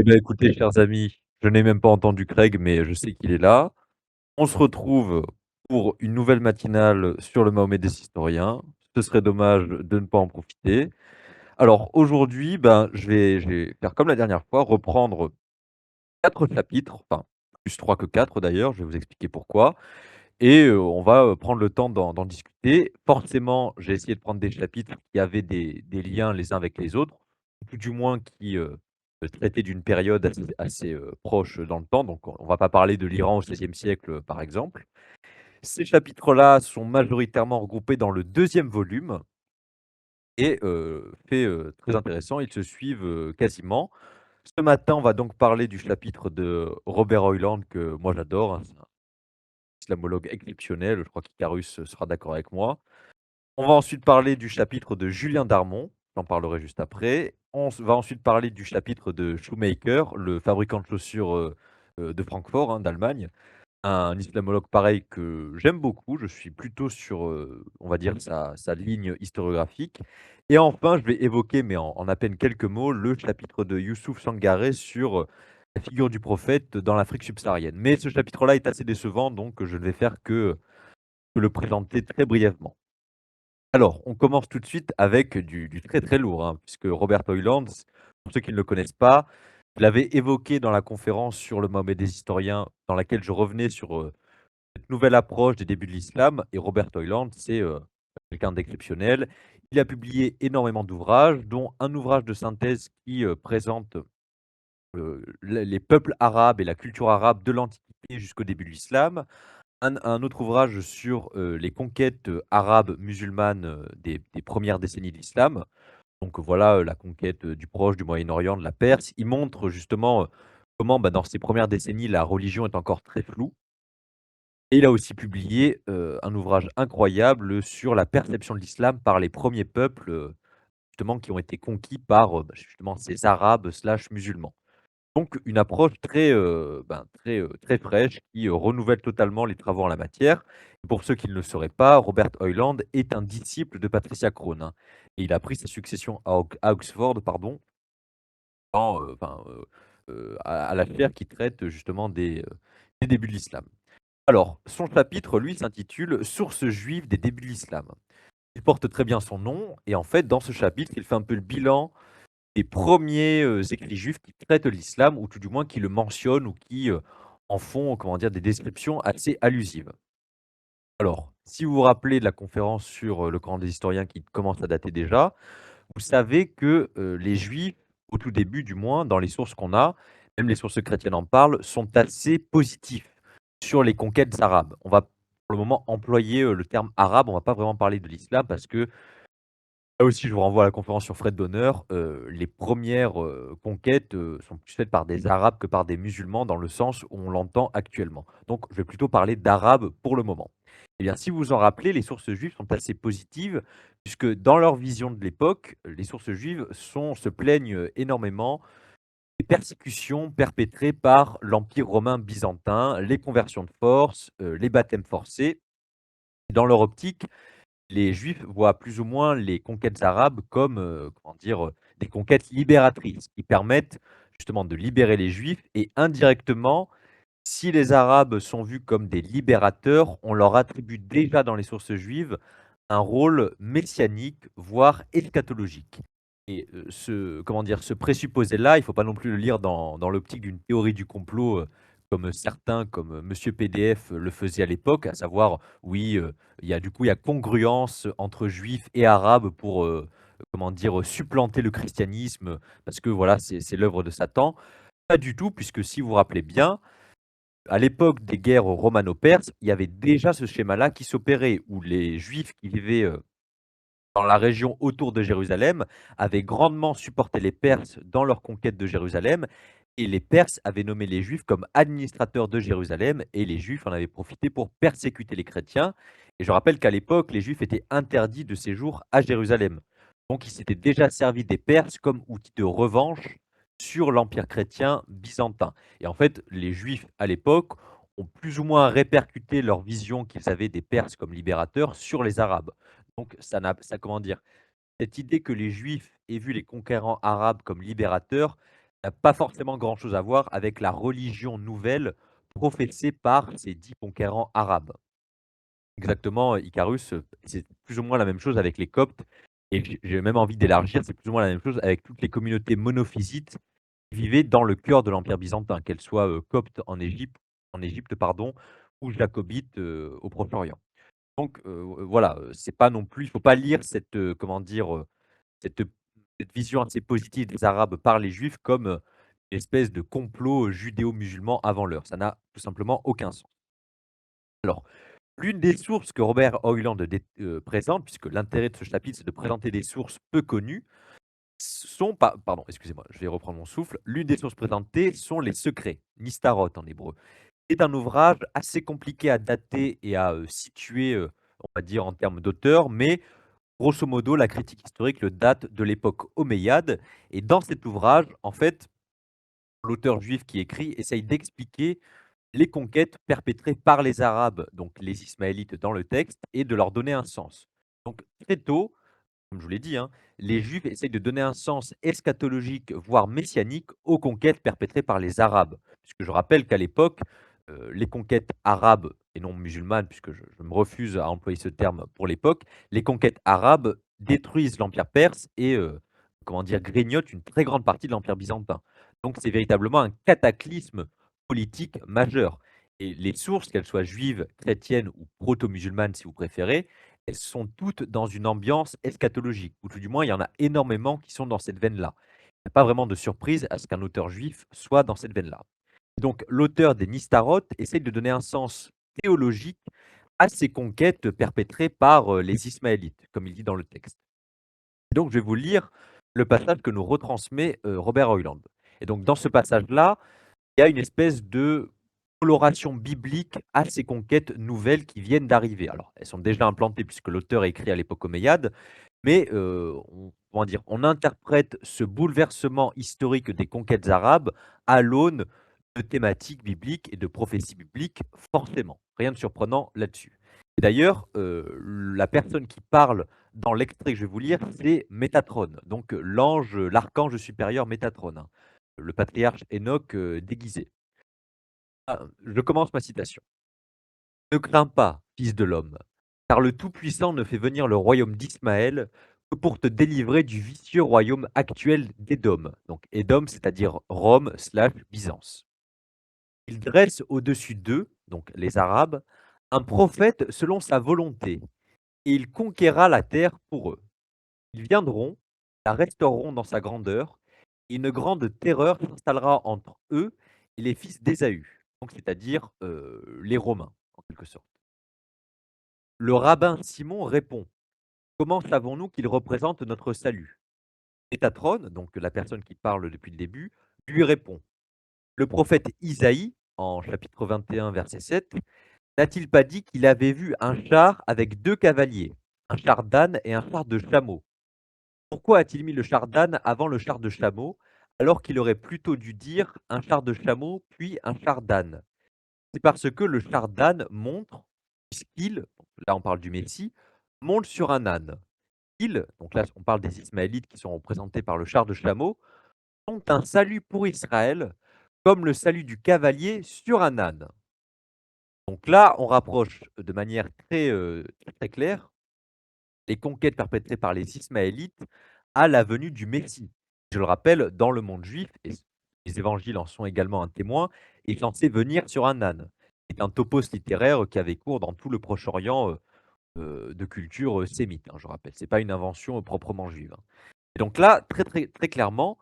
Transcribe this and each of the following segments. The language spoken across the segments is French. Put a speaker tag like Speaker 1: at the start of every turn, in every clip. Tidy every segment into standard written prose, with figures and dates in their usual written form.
Speaker 1: Eh bien, écoutez, chers amis, je n'ai même pas entendu Craig, mais je sais qu'il est là. On se retrouve pour une nouvelle matinale sur le Mahomet des historiens. Ce serait dommage de ne pas en profiter. Alors aujourd'hui, ben, je vais faire comme la dernière fois, reprendre 4 chapitres, enfin plus 3 que 4 d'ailleurs, je vais vous expliquer pourquoi. Et on va prendre le temps d'en discuter. Forcément, j'ai essayé de prendre des chapitres qui avaient des liens les uns avec les autres, ou tout du moins qui traitaient d'une période assez proche dans le temps. Donc on va pas parler de l'Iran au XVIe siècle, par exemple. Ces chapitres-là sont majoritairement regroupés dans le deuxième volume et fait très intéressant, ils se suivent quasiment. Ce matin, on va donc parler du chapitre de Robert Hoyland que moi j'adore, hein, c'est un islamologue exceptionnel, je crois qu'Icarus sera d'accord avec moi. On va ensuite parler du chapitre de Julien Darmon, j'en parlerai juste après. Va ensuite parler du chapitre de Shoemaker, le fabricant de chaussures, de Francfort, hein, d'Allemagne. Un islamologue pareil que j'aime beaucoup, je suis plutôt sur, on va dire sa ligne historiographique. Et enfin, je vais évoquer, mais en à peine quelques mots, le chapitre de Youssouf Sangaré sur, la figure du prophète dans l'Afrique subsaharienne. Mais ce chapitre-là est assez décevant, donc je ne vais faire que le présenter très brièvement. Alors, on commence tout de suite avec du très, très lourd, hein, puisque Robert Hoyland, pour ceux qui ne le connaissent pas, je l'avais évoqué dans la conférence sur le Mahomet des historiens, dans laquelle je revenais sur, cette nouvelle approche des débuts de l'islam. Et Robert Hoyland, c'est, quelqu'un d'exceptionnel. Il a publié énormément d'ouvrages, dont un ouvrage de synthèse qui, présente, les peuples arabes et la culture arabe de l'Antiquité jusqu'au début de l'islam. Un autre ouvrage sur, les conquêtes, arabes musulmanes, des 1 décennies de l'islam. Donc voilà, la conquête, du Proche, du Moyen-Orient, de la Perse. Il montre justement, comment, bah, dans ces premières décennies, la religion est encore très floue. Et il a aussi publié, un ouvrage incroyable sur la perception de l'islam par les premiers peuples, justement qui ont été conquis par, bah, justement ces arabes/musulmans. Donc une approche très, très fraîche qui, renouvelle totalement les travaux en la matière. Pour ceux qui ne le sauraient pas, Robert Hoyland est un disciple de Patricia Crone, hein, et il a pris sa succession à Oxford, pardon, à la chaire qui traite justement des débuts de l'islam. Alors, son chapitre, lui, s'intitule «Sources juives des débuts de l'islam». Il porte très bien son nom et en fait, dans ce chapitre, il fait un peu le bilan des premiers écrits juifs qui traitent l'islam ou tout du moins qui le mentionnent ou qui, en font, comment dire, des descriptions assez allusives. Alors, si vous vous rappelez de la conférence sur, le Coran des historiens qui commence à dater déjà, vous savez que, les Juifs, au tout début du moins, dans les sources qu'on a, même les sources chrétiennes en parlent, sont assez positifs sur les conquêtes arabes. On va pour le moment employer, le terme arabe, on va pas vraiment parler de l'islam parce que là aussi je vous renvoie à la conférence sur Fred Donner, les premières conquêtes, sont plus faites par des arabes que par des musulmans dans le sens où on l'entend actuellement. Donc je vais plutôt parler d'arabes pour le moment. Eh bien, si vous vous en rappelez, les sources juives sont assez positives puisque dans leur vision de l'époque, les sources juives se plaignent, énormément des persécutions perpétrées par l'Empire romain byzantin, les conversions de force, les baptêmes forcés. Dans leur optique, les Juifs voient plus ou moins les conquêtes arabes comme, comment dire, des conquêtes libératrices qui permettent justement de libérer les Juifs et indirectement, si les Arabes sont vus comme des libérateurs, on leur attribue déjà dans les sources juives un rôle messianique, voire eschatologique. Et ce comment dire? Ce présupposé-là, il ne faut pas non plus le lire dans l'optique d'une théorie du complot, comme certains, comme, Monsieur PDF le faisaient à l'époque, à savoir, oui, il y a congruence entre juifs et arabes pour, comment dire? Supplanter le christianisme, parce que voilà, c'est l'œuvre de Satan. Pas du tout, puisque si vous vous rappelez bien, à l'époque des guerres romano-perses, il y avait déjà ce schéma-là qui s'opérait, où les juifs qui vivaient, dans la région autour de Jérusalem, avaient grandement supporté les Perses dans leur conquête de Jérusalem et les Perses avaient nommé les Juifs comme administrateurs de Jérusalem et les Juifs en avaient profité pour persécuter les chrétiens. Et je rappelle qu'à l'époque, les Juifs étaient interdits de séjour à Jérusalem. Donc ils s'étaient déjà servis des Perses comme outil de revanche sur l'empire chrétien byzantin. Et en fait, les Juifs à l'époque ont plus ou moins répercuté leur vision qu'ils avaient des Perses comme libérateurs sur les Arabes. Donc ça comment dire? Cette idée que les Juifs aient vu les conquérants arabes comme libérateurs n'a pas forcément grand-chose à voir avec la religion nouvelle professée par ces 10 conquérants arabes. Exactement, Icarus, c'est plus ou moins la même chose avec les Coptes et j'ai même envie d'élargir, c'est plus ou moins la même chose avec toutes les communautés monophysites qui vivaient dans le cœur de l'Empire byzantin, qu'elles soient, coptes en Égypte pardon, ou jacobites, au Proche-Orient. Donc voilà, c'est pas non plus il faut pas lire cette, comment dire, cette, cette vision assez positive des Arabes par les Juifs comme, une espèce de complot, judéo-musulman avant l'heure. Ça n'a tout simplement aucun sens. Alors, l'une des sources que Robert Hoyland présente, puisque l'intérêt de ce chapitre, c'est de présenter des sources peu connues, sont pas pardon, excusez-moi, je vais reprendre mon souffle. L'une des sources présentées sont les Secrets, Nistarot en hébreu. C'est un ouvrage assez compliqué à dater et à, situer, on va dire en termes d'auteur, mais grosso modo, la critique historique le date de l'époque omeyyade et dans cet ouvrage, en fait, l'auteur juif qui écrit essaye d'expliquer les conquêtes perpétrées par les Arabes, donc les Ismaélites dans le texte, et de leur donner un sens. Donc très tôt, comme je vous l'ai dit, hein, les Juifs essayent de donner un sens eschatologique, voire messianique, aux conquêtes perpétrées par les Arabes. Puisque je rappelle qu'à l'époque, les conquêtes arabes, et non musulmanes, puisque je me refuse à employer ce terme pour l'époque, les conquêtes arabes détruisent l'Empire perse et comment dire, grignotent une très grande partie de l'Empire byzantin. Donc c'est véritablement un cataclysme politique majeur. Et les sources, qu'elles soient juives, chrétiennes ou proto-musulmanes si vous préférez, elles sont toutes dans une ambiance eschatologique, ou tout du moins, il y en a énormément qui sont dans cette veine-là. Il n'y a pas vraiment de surprise à ce qu'un auteur juif soit dans cette veine-là. Donc, l'auteur des Nistarot essaye de donner un sens théologique à ces conquêtes perpétrées par les Ismaélites, comme il dit dans le texte. Donc, je vais vous lire le passage que nous retransmet Robert Hoyland. Et donc, dans ce passage-là, il y a une espèce de coloration biblique à ces conquêtes nouvelles qui viennent d'arriver. Alors, elles sont déjà implantées puisque l'auteur a écrit à l'époque omeyyade, mais comment dire? On interprète ce bouleversement historique des conquêtes arabes à l'aune de thématiques bibliques et de prophéties bibliques, forcément. Rien de surprenant là-dessus. Et d'ailleurs, la personne qui parle dans l'extrait que je vais vous lire, c'est Métatron, donc l'ange, l'archange supérieur Métatron, hein, le patriarche Enoch, déguisé. Je commence ma citation. «Ne crains pas, fils de l'homme, car le Tout-Puissant ne fait venir le royaume d'Ismaël que pour te délivrer du vicieux royaume actuel d'Édom». Donc Édom, c'est-à-dire Rome/Byzance. «Il dresse au-dessus d'eux», donc les Arabes, «un prophète selon sa volonté, et il conquérera la terre pour eux. Ils viendront, la restaureront dans sa grandeur, et une grande terreur s'installera entre eux et les fils d'Ésaü», donc c'est-à-dire, les Romains, en quelque sorte. Le rabbin Simon répond: «Comment savons-nous qu'il représente notre salut?» Métatron, donc la personne qui parle depuis le début, lui répond: «Le prophète Isaïe, en chapitre 21, verset 7, n'a-t-il pas dit qu'il avait vu un char avec 2 cavaliers, un char d'âne et un char de chameau? Pourquoi a-t-il mis le char d'âne avant le char de chameau, alors qu'il aurait plutôt dû dire un char de chameau, puis un char d'âne? C'est parce que le char d'âne montre, puisqu'il», là on parle du Messie, «monte sur un âne. Ils», donc là on parle des Ismaélites qui sont représentés par le char de chameau, «ont un salut pour Israël, comme le salut du cavalier sur un âne». Donc là, on rapproche de manière très claire les conquêtes perpétrées par les Ismaélites à la venue du Messie. Je le rappelle, dans le monde juif, et les évangiles en sont également un témoin, est censé venir sur un âne. C'est un topos littéraire qui avait cours dans tout le Proche-Orient, de culture, sémite, hein, je rappelle. C'est pas une invention, proprement juive, hein. Et donc là, très clairement,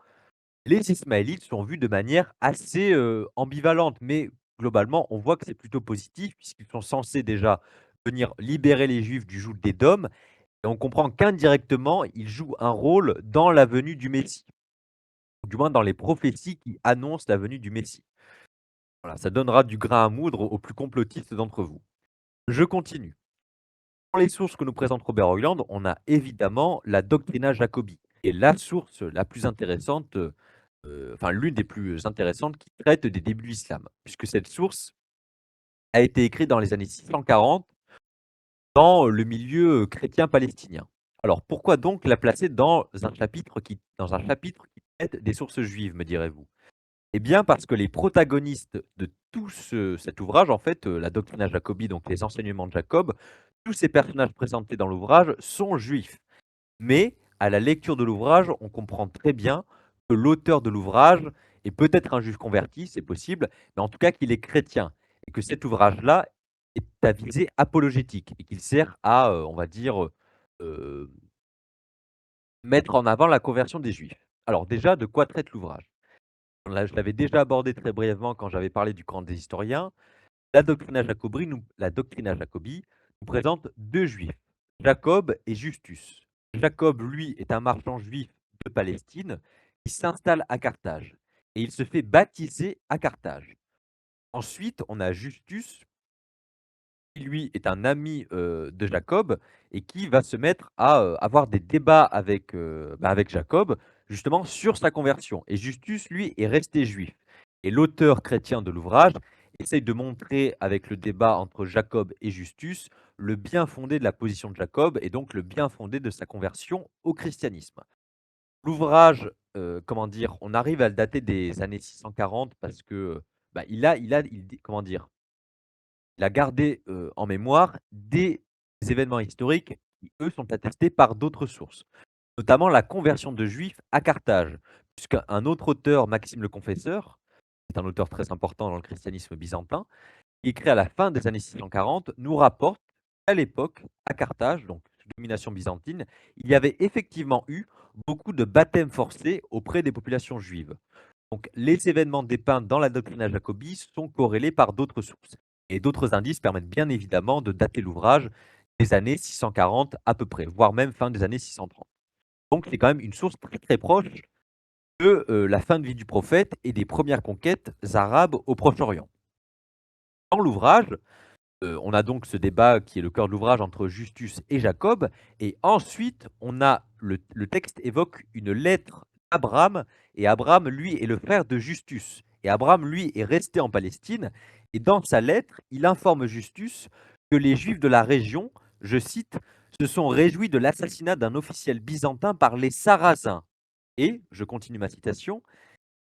Speaker 1: les Ismaélites sont vus de manière assez, ambivalente, mais globalement, on voit que c'est plutôt positif puisqu'ils sont censés déjà venir libérer les Juifs du joug d'Édom et on comprend qu'indirectement, ils jouent un rôle dans la venue du Messie, ou du moins dans les prophéties qui annoncent la venue du Messie. Voilà, ça donnera du grain à moudre aux plus complotistes d'entre vous. Je continue. Dans les sources que nous présente Robert Hoyland, on a évidemment la Doctrina Jacobi, qui est la source la plus intéressante, enfin l'une des plus intéressantes qui traite des débuts de l'islam, puisque cette source a été écrite dans les années 640 dans le milieu, chrétien palestinien. Alors pourquoi donc la placer dans un chapitre qui des sources juives, me direz-vous? Eh bien, parce que les protagonistes de cet ouvrage, en fait, la Doctrina Jacobi, donc les enseignements de Jacob, tous ces personnages présentés dans l'ouvrage sont juifs. Mais à la lecture de l'ouvrage, on comprend très bien que l'auteur de l'ouvrage est peut-être un juif converti, c'est possible, mais en tout cas qu'il est chrétien et que cet ouvrage-là est à visée apologétique et qu'il sert à, on va dire, heu, mettre en avant la conversion des juifs. Alors déjà, de quoi traite l'ouvrage? Là, je l'avais déjà abordé très brièvement quand j'avais parlé du camp des historiens. La Doctrina Jacobi nous présente 2 juifs, Jacob et Justus. Jacob, lui, est un marchand juif de Palestine qui s'installe à Carthage et il se fait baptiser à Carthage. Ensuite, on a Justus qui lui est un ami, de Jacob et qui va se mettre à, avoir des débats avec Jacob, justement sur sa conversion et Justus, lui, est resté juif et l'auteur chrétien de l'ouvrage essaye de montrer avec le débat entre Jacob et Justus, le bien fondé de la position de Jacob et donc le bien fondé de sa conversion au christianisme. L'ouvrage, comment dire? On arrive à le dater des années 640 parce que, bah, il dit comment dire? Il a gardé, en mémoire des événements historiques qui, eux, sont attestés par d'autres sources, notamment la conversion de Juifs à Carthage, puisqu'un autre auteur, Maxime le Confesseur, qui est un auteur très important dans le christianisme byzantin, écrit à la fin des années 640, nous rapporte qu'à l'époque, à Carthage, donc sous domination byzantine, il y avait effectivement eu beaucoup de baptêmes forcés auprès des populations juives. Donc, les événements dépeints dans la Doctrina Jacobi sont corrélés par d'autres sources. Et d'autres indices permettent bien évidemment de dater l'ouvrage des années 640 à peu près, voire même fin des années 630. Donc, c'est quand même une source très très proche de la fin de vie du prophète et des premières conquêtes arabes au Proche-Orient. Dans l'ouvrage, on a donc ce débat qui est le cœur de l'ouvrage entre Justus et Jacob. Et ensuite, on a le texte évoque une lettre d'Abraham. Et Abraham, lui, est le frère de Justus. Et Abraham, lui, est resté en Palestine. Et dans sa lettre, il informe Justus que les Juifs de la région, je cite, se sont réjouis de l'assassinat d'un officiel byzantin par les Sarrasins. Et, je continue ma citation,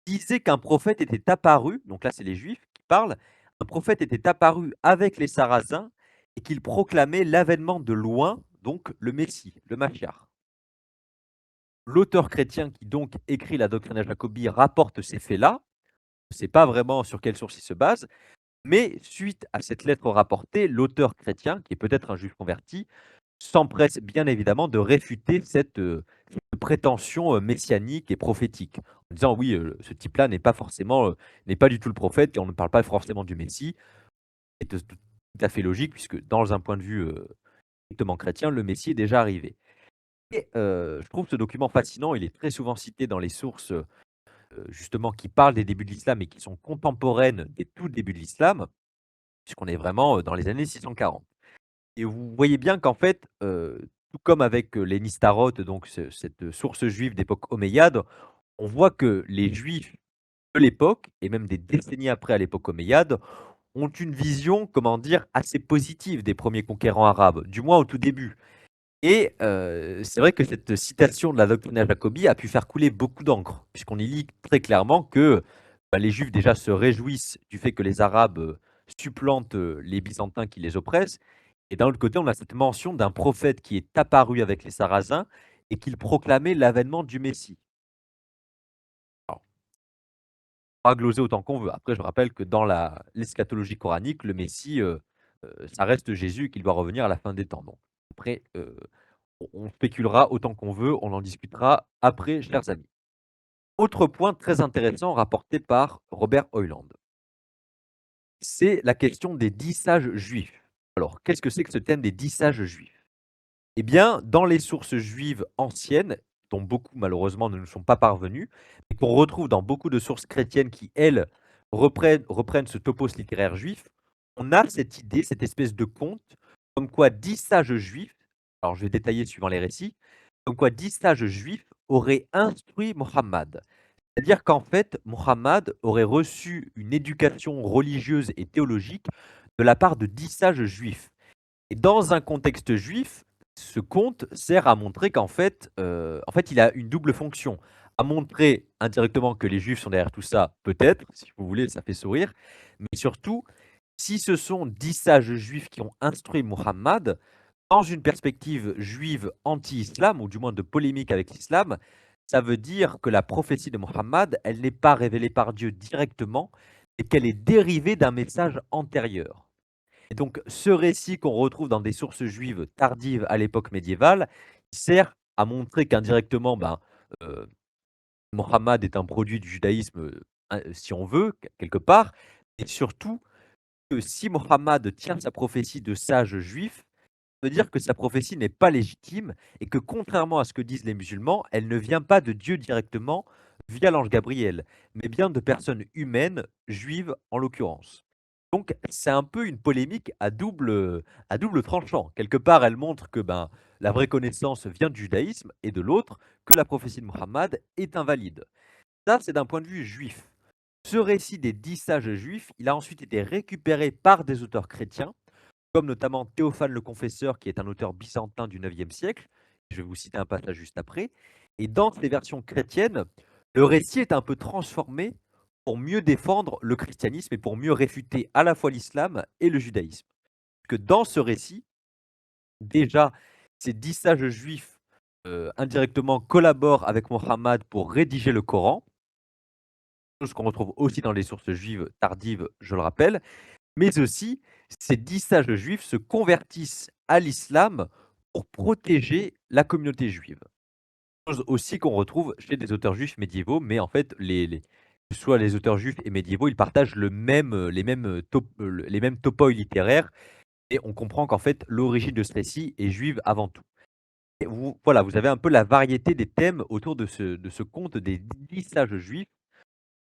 Speaker 1: disait qu'un prophète était apparu, donc là c'est les Juifs qui parlent, un prophète était apparu avec les Sarrasins et qu'il proclamait l'avènement de loin, donc le Messie, le Machiar. L'auteur chrétien qui donc écrit la Doctrina Jacobi rapporte ces faits-là, on ne sait pas vraiment sur quelle source il se base, mais suite à cette lettre rapportée, l'auteur chrétien, qui est peut-être un juif converti, s'empresse bien évidemment de réfuter cette prétention, messianique et prophétique. En disant: «Oui, ce type-là n'est pas forcément, n'est pas du tout le prophète et on ne parle pas forcément du Messie». C'est tout à fait logique puisque dans un point de vue, strictement chrétien, le Messie est déjà arrivé et je trouve ce document fascinant. Il est très souvent cité dans les sources, justement qui parlent des débuts de l'islam et qui sont contemporaines des tout débuts de l'islam, puisqu'on est vraiment, dans les années 640. Et vous voyez bien qu'en fait, tout comme avec, les Nistarot, donc cette source juive d'époque omeyyade, on voit que les Juifs de l'époque et même des décennies après à l'époque omeyyade, ont une vision, comment dire, assez positive des premiers conquérants arabes, du moins au tout début. Et c'est vrai que cette citation de la Doctrina Jacobi a pu faire couler beaucoup d'encre, puisqu'on y lit très clairement que, bah, les Juifs déjà se réjouissent du fait que les Arabes, supplantent, les Byzantins qui les oppressent et d'un autre côté, on a cette mention d'un prophète qui est apparu avec les Sarrasins et qu'il proclamait l'avènement du Messie. Alors, on va gloser autant qu'on veut. Après, je rappelle que dans la l'eschatologie coranique, le Messie, ça reste Jésus et qu'il doit revenir à la fin des temps. Donc après, on spéculera autant qu'on veut, on en discutera après, chers amis. Autre point très intéressant rapporté par Robert Hoyland, c'est la question des 10 sages juifs. Alors, qu'est-ce que c'est que ce thème des 10 sages juifs? Eh bien, dans les sources juives anciennes, dont beaucoup malheureusement ne nous sont pas parvenues, mais qu'on retrouve dans beaucoup de sources chrétiennes qui, elles, reprennent ce topos littéraire juif, on a cette idée, cette espèce de conte, comme quoi 10 sages juifs, alors je vais détailler suivant les récits, comme quoi 10 sages juifs auraient instruit Mohammed. C'est-à-dire qu'en fait, Mohammed aurait reçu une éducation religieuse et théologique de la part de 10 sages juifs. Et dans un contexte juif, ce conte sert à montrer qu'en fait, il a une double fonction. À montrer indirectement que les juifs sont derrière tout ça, peut-être, si vous voulez, ça fait sourire, mais surtout, si ce sont 10 sages juifs qui ont instruit Mohammed, dans une perspective juive anti-islam, ou du moins de polémique avec l'islam, ça veut dire que la prophétie de Mohammed, elle n'est pas révélée par Dieu directement, et qu'elle est dérivée d'un message antérieur. Et donc, ce récit qu'on retrouve dans des sources juives tardives à l'époque médiévale, il sert à montrer qu'indirectement, euh, Mohammed est un produit du judaïsme, si on veut, quelque part, et surtout que si Mohammed tient sa prophétie de sage juif, ça veut dire que sa prophétie n'est pas légitime et que contrairement à ce que disent les musulmans, elle ne vient pas de Dieu directement via l'ange Gabriel, mais bien de personnes humaines, juives en l'occurrence. Donc c'est un peu une polémique à double tranchant. Quelque part, elle montre que la vraie connaissance vient du judaïsme et de l'autre, que la prophétie de Mohammed est invalide. Ça, c'est d'un point de vue juif. Ce récit des 10 sages juifs, il a ensuite été récupéré par des auteurs chrétiens, comme notamment Théophane le Confesseur, qui est un auteur byzantin du 9e siècle. Je vais vous citer un passage juste après. Et dans ces versions chrétiennes, le récit est un peu transformé pour mieux défendre le christianisme et pour mieux réfuter à la fois l'islam et le judaïsme. Que dans ce récit, déjà, ces 10 sages juifs indirectement collaborent avec Mohammed pour rédiger le Coran, chose qu'on retrouve aussi dans les sources juives tardives, je le rappelle, mais aussi ces 10 sages juifs se convertissent à l'islam pour protéger la communauté juive. Chose aussi qu'on retrouve chez des auteurs juifs médiévaux, mais en fait, que ce soit les auteurs juifs et médiévaux, ils partagent les mêmes topoi littéraires et on comprend qu'en fait, l'origine de ce récit est juive avant tout. Et voilà, vous avez un peu la variété des thèmes autour de ce conte des 10 sages juifs.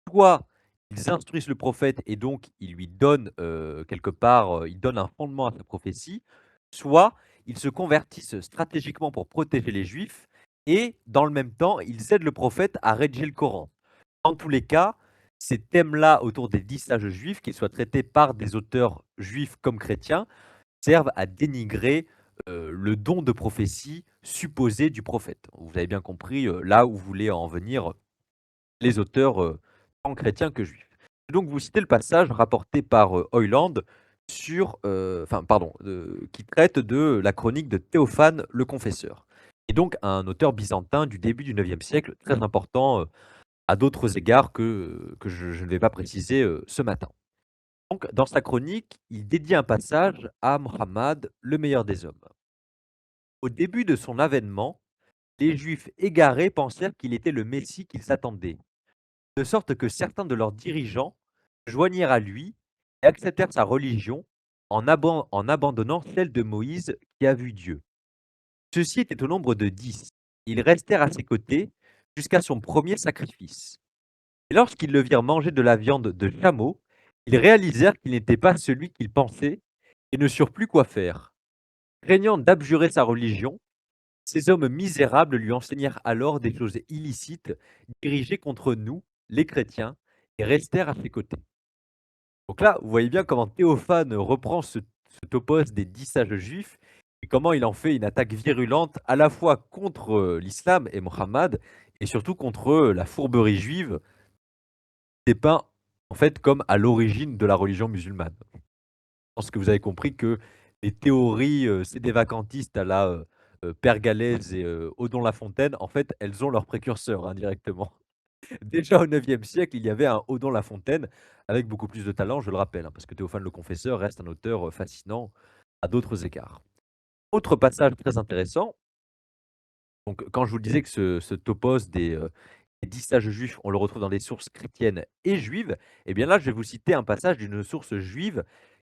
Speaker 1: Soit ils instruisent le prophète et donc ils lui donnent, quelque part, ils donnent un fondement à sa prophétie, soit ils se convertissent stratégiquement pour protéger les juifs et dans le même temps, ils aident le prophète à rédiger le Coran. Dans tous les cas, ces thèmes-là autour des 10 sages juifs, qu'ils soient traités par des auteurs juifs comme chrétiens, servent à dénigrer, le don de prophétie supposé du prophète. Vous avez bien compris, là où voulaient en venir les auteurs, tant chrétiens que juifs. Donc vous citez le passage rapporté par, Hoyland sur, enfin pardon, qui traite de la chronique de Théophane le Confesseur et donc un auteur byzantin du début du 9e siècle, très important, à d'autres égards que je ne vais pas préciser, ce matin. Donc dans sa chronique, il dédie un passage à Mohammed, le meilleur des hommes. Au début de son avènement, les Juifs égarés pensèrent qu'il était le Messie qu'ils attendaient, de sorte que certains de leurs dirigeants se joignirent à lui et acceptèrent sa religion en abandonnant celle de Moïse qui a vu Dieu. Ceux-ci étaient au nombre de 10. Ils restèrent à ses côtés jusqu'à son premier sacrifice. Et lorsqu'ils le virent manger de la viande de chameau, ils réalisèrent qu'il n'était pas celui qu'ils pensaient et ne surent plus quoi faire. Craignant d'abjurer sa religion, ces hommes misérables lui enseignèrent alors des choses illicites dirigées contre nous, les chrétiens, et restèrent à ses côtés. Donc là, vous voyez bien comment Théophane reprend ce topos des 10 sages juifs et comment il en fait une attaque virulente à la fois contre l'islam et Mohammed et surtout contre la fourberie juive dépeint en fait comme à l'origine de la religion musulmane. Je pense que vous avez compris que les théories sédévacantistes à la Père Galèze et Odon Lafontaine, en fait, elles ont leurs précurseurs indirectement. Déjà au 9e siècle, il y avait un Odon Lafontaine avec beaucoup plus de talent, je le rappelle, hein, parce que Théophane le Confesseur reste un auteur fascinant à d'autres égards. Autre passage très intéressant, donc quand je vous disais que ce topos des 10 sages juifs, on le retrouve dans des sources chrétiennes et juives, et bien là, je vais vous citer un passage d'une source juive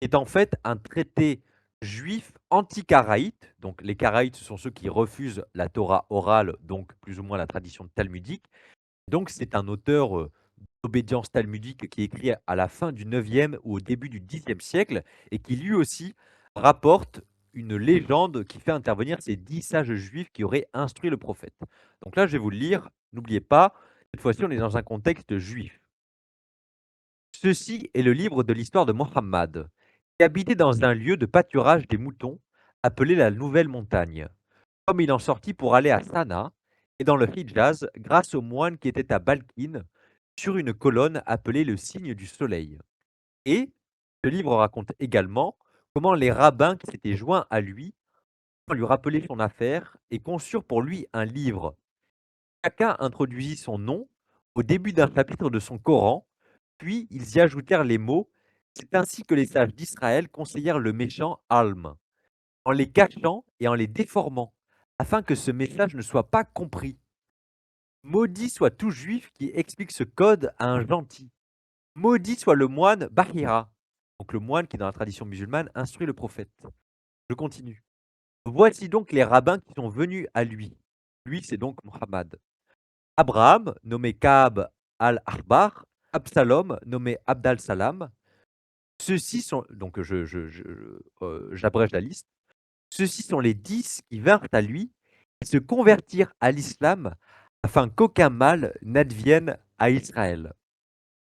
Speaker 1: qui est en fait un traité juif anti-karaïte. Donc les karaïtes, ce sont ceux qui refusent la Torah orale, donc plus ou moins la tradition talmudique. Donc c'est un auteur d'obédience talmudique qui est écrit à la fin du 9e ou au début du 10e siècle et qui lui aussi rapporte une légende qui fait intervenir ces 10 sages juifs qui auraient instruit le prophète. Donc là, je vais vous le lire. N'oubliez pas, cette fois-ci, on est dans un contexte juif. Ceci est le livre de l'histoire de Mohammed, qui habitait dans un lieu de pâturage des moutons appelé la Nouvelle Montagne. Comme il en sortit pour aller à Sana, et dans le Hijaz grâce aux moines qui étaient à Balkhin sur une colonne appelée le signe du soleil. Et ce livre raconte également comment les rabbins qui s'étaient joints à lui pour lui rappeler son affaire et conçurent pour lui un livre. Chacun introduisit son nom au début d'un chapitre de son Coran, puis ils y ajoutèrent les mots: «C'est ainsi que les sages d'Israël conseillèrent le méchant Alm», en les cachant et en les déformant, afin que ce message ne soit pas compris. Maudit soit tout juif qui explique ce code à un gentil. Maudit soit le moine Bahira, donc le moine qui, dans la tradition musulmane, instruit le prophète. Je continue. Voici donc les rabbins qui sont venus à lui. Lui, c'est donc Muhammad. Abraham, nommé Kaab al-Ahbar, Absalom, nommé Abd al-Salam. Ceux-ci sont, donc j'abrège la liste, ceux-ci sont les 10 qui vinrent à lui et se convertirent à l'islam afin qu'aucun mal n'advienne à Israël.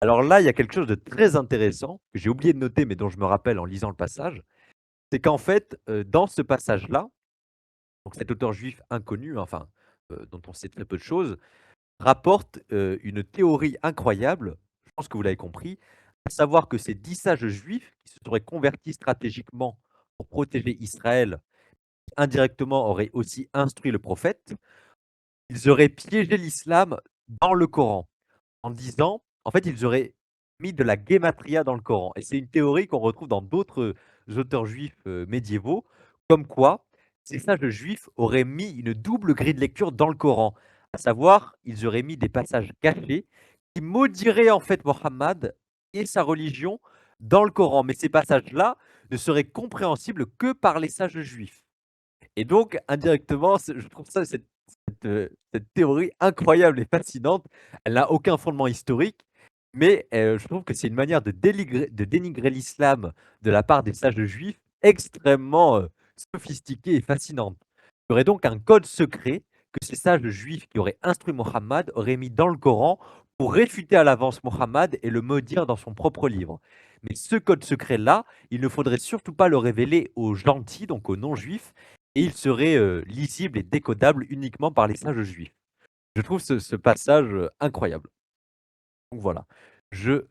Speaker 1: Alors là, il y a quelque chose de très intéressant que j'ai oublié de noter, mais dont je me rappelle en lisant le passage. C'est qu'en fait, dans ce passage-là, donc cet auteur juif inconnu, enfin, dont on sait très peu de choses, rapporte, une théorie incroyable, je pense que vous l'avez compris, à savoir que ces 10 sages juifs qui se seraient convertis stratégiquement pour protéger Israël, indirectement auraient aussi instruit le prophète, ils auraient piégé l'islam dans le Coran. En disant en fait, ils auraient mis de la guématria dans le Coran et c'est une théorie qu'on retrouve dans d'autres auteurs juifs, médiévaux, comme quoi ces sages juifs auraient mis une double grille de lecture dans le Coran. À savoir, ils auraient mis des passages cachés qui maudiraient en fait Mohammed et sa religion dans le Coran. Mais ces passages-là ne seraient compréhensibles que par les sages juifs. Et donc, indirectement, je trouve ça, cette théorie incroyable et fascinante. Elle n'a aucun fondement historique, mais je trouve que c'est une manière de dénigrer l'islam de la part des sages juifs extrêmement sophistiquée et fascinante. Il y aurait donc un code secret que ces sages juifs qui auraient instruit Mohammed auraient mis dans le Coran pour réfuter à l'avance Mohammed et le maudire dans son propre livre. Mais ce code secret-là, il ne faudrait surtout pas le révéler aux gentils, donc aux non-juifs, et il serait, lisible et décodable uniquement par les sages juifs. Je trouve ce passage, incroyable. Donc voilà, je,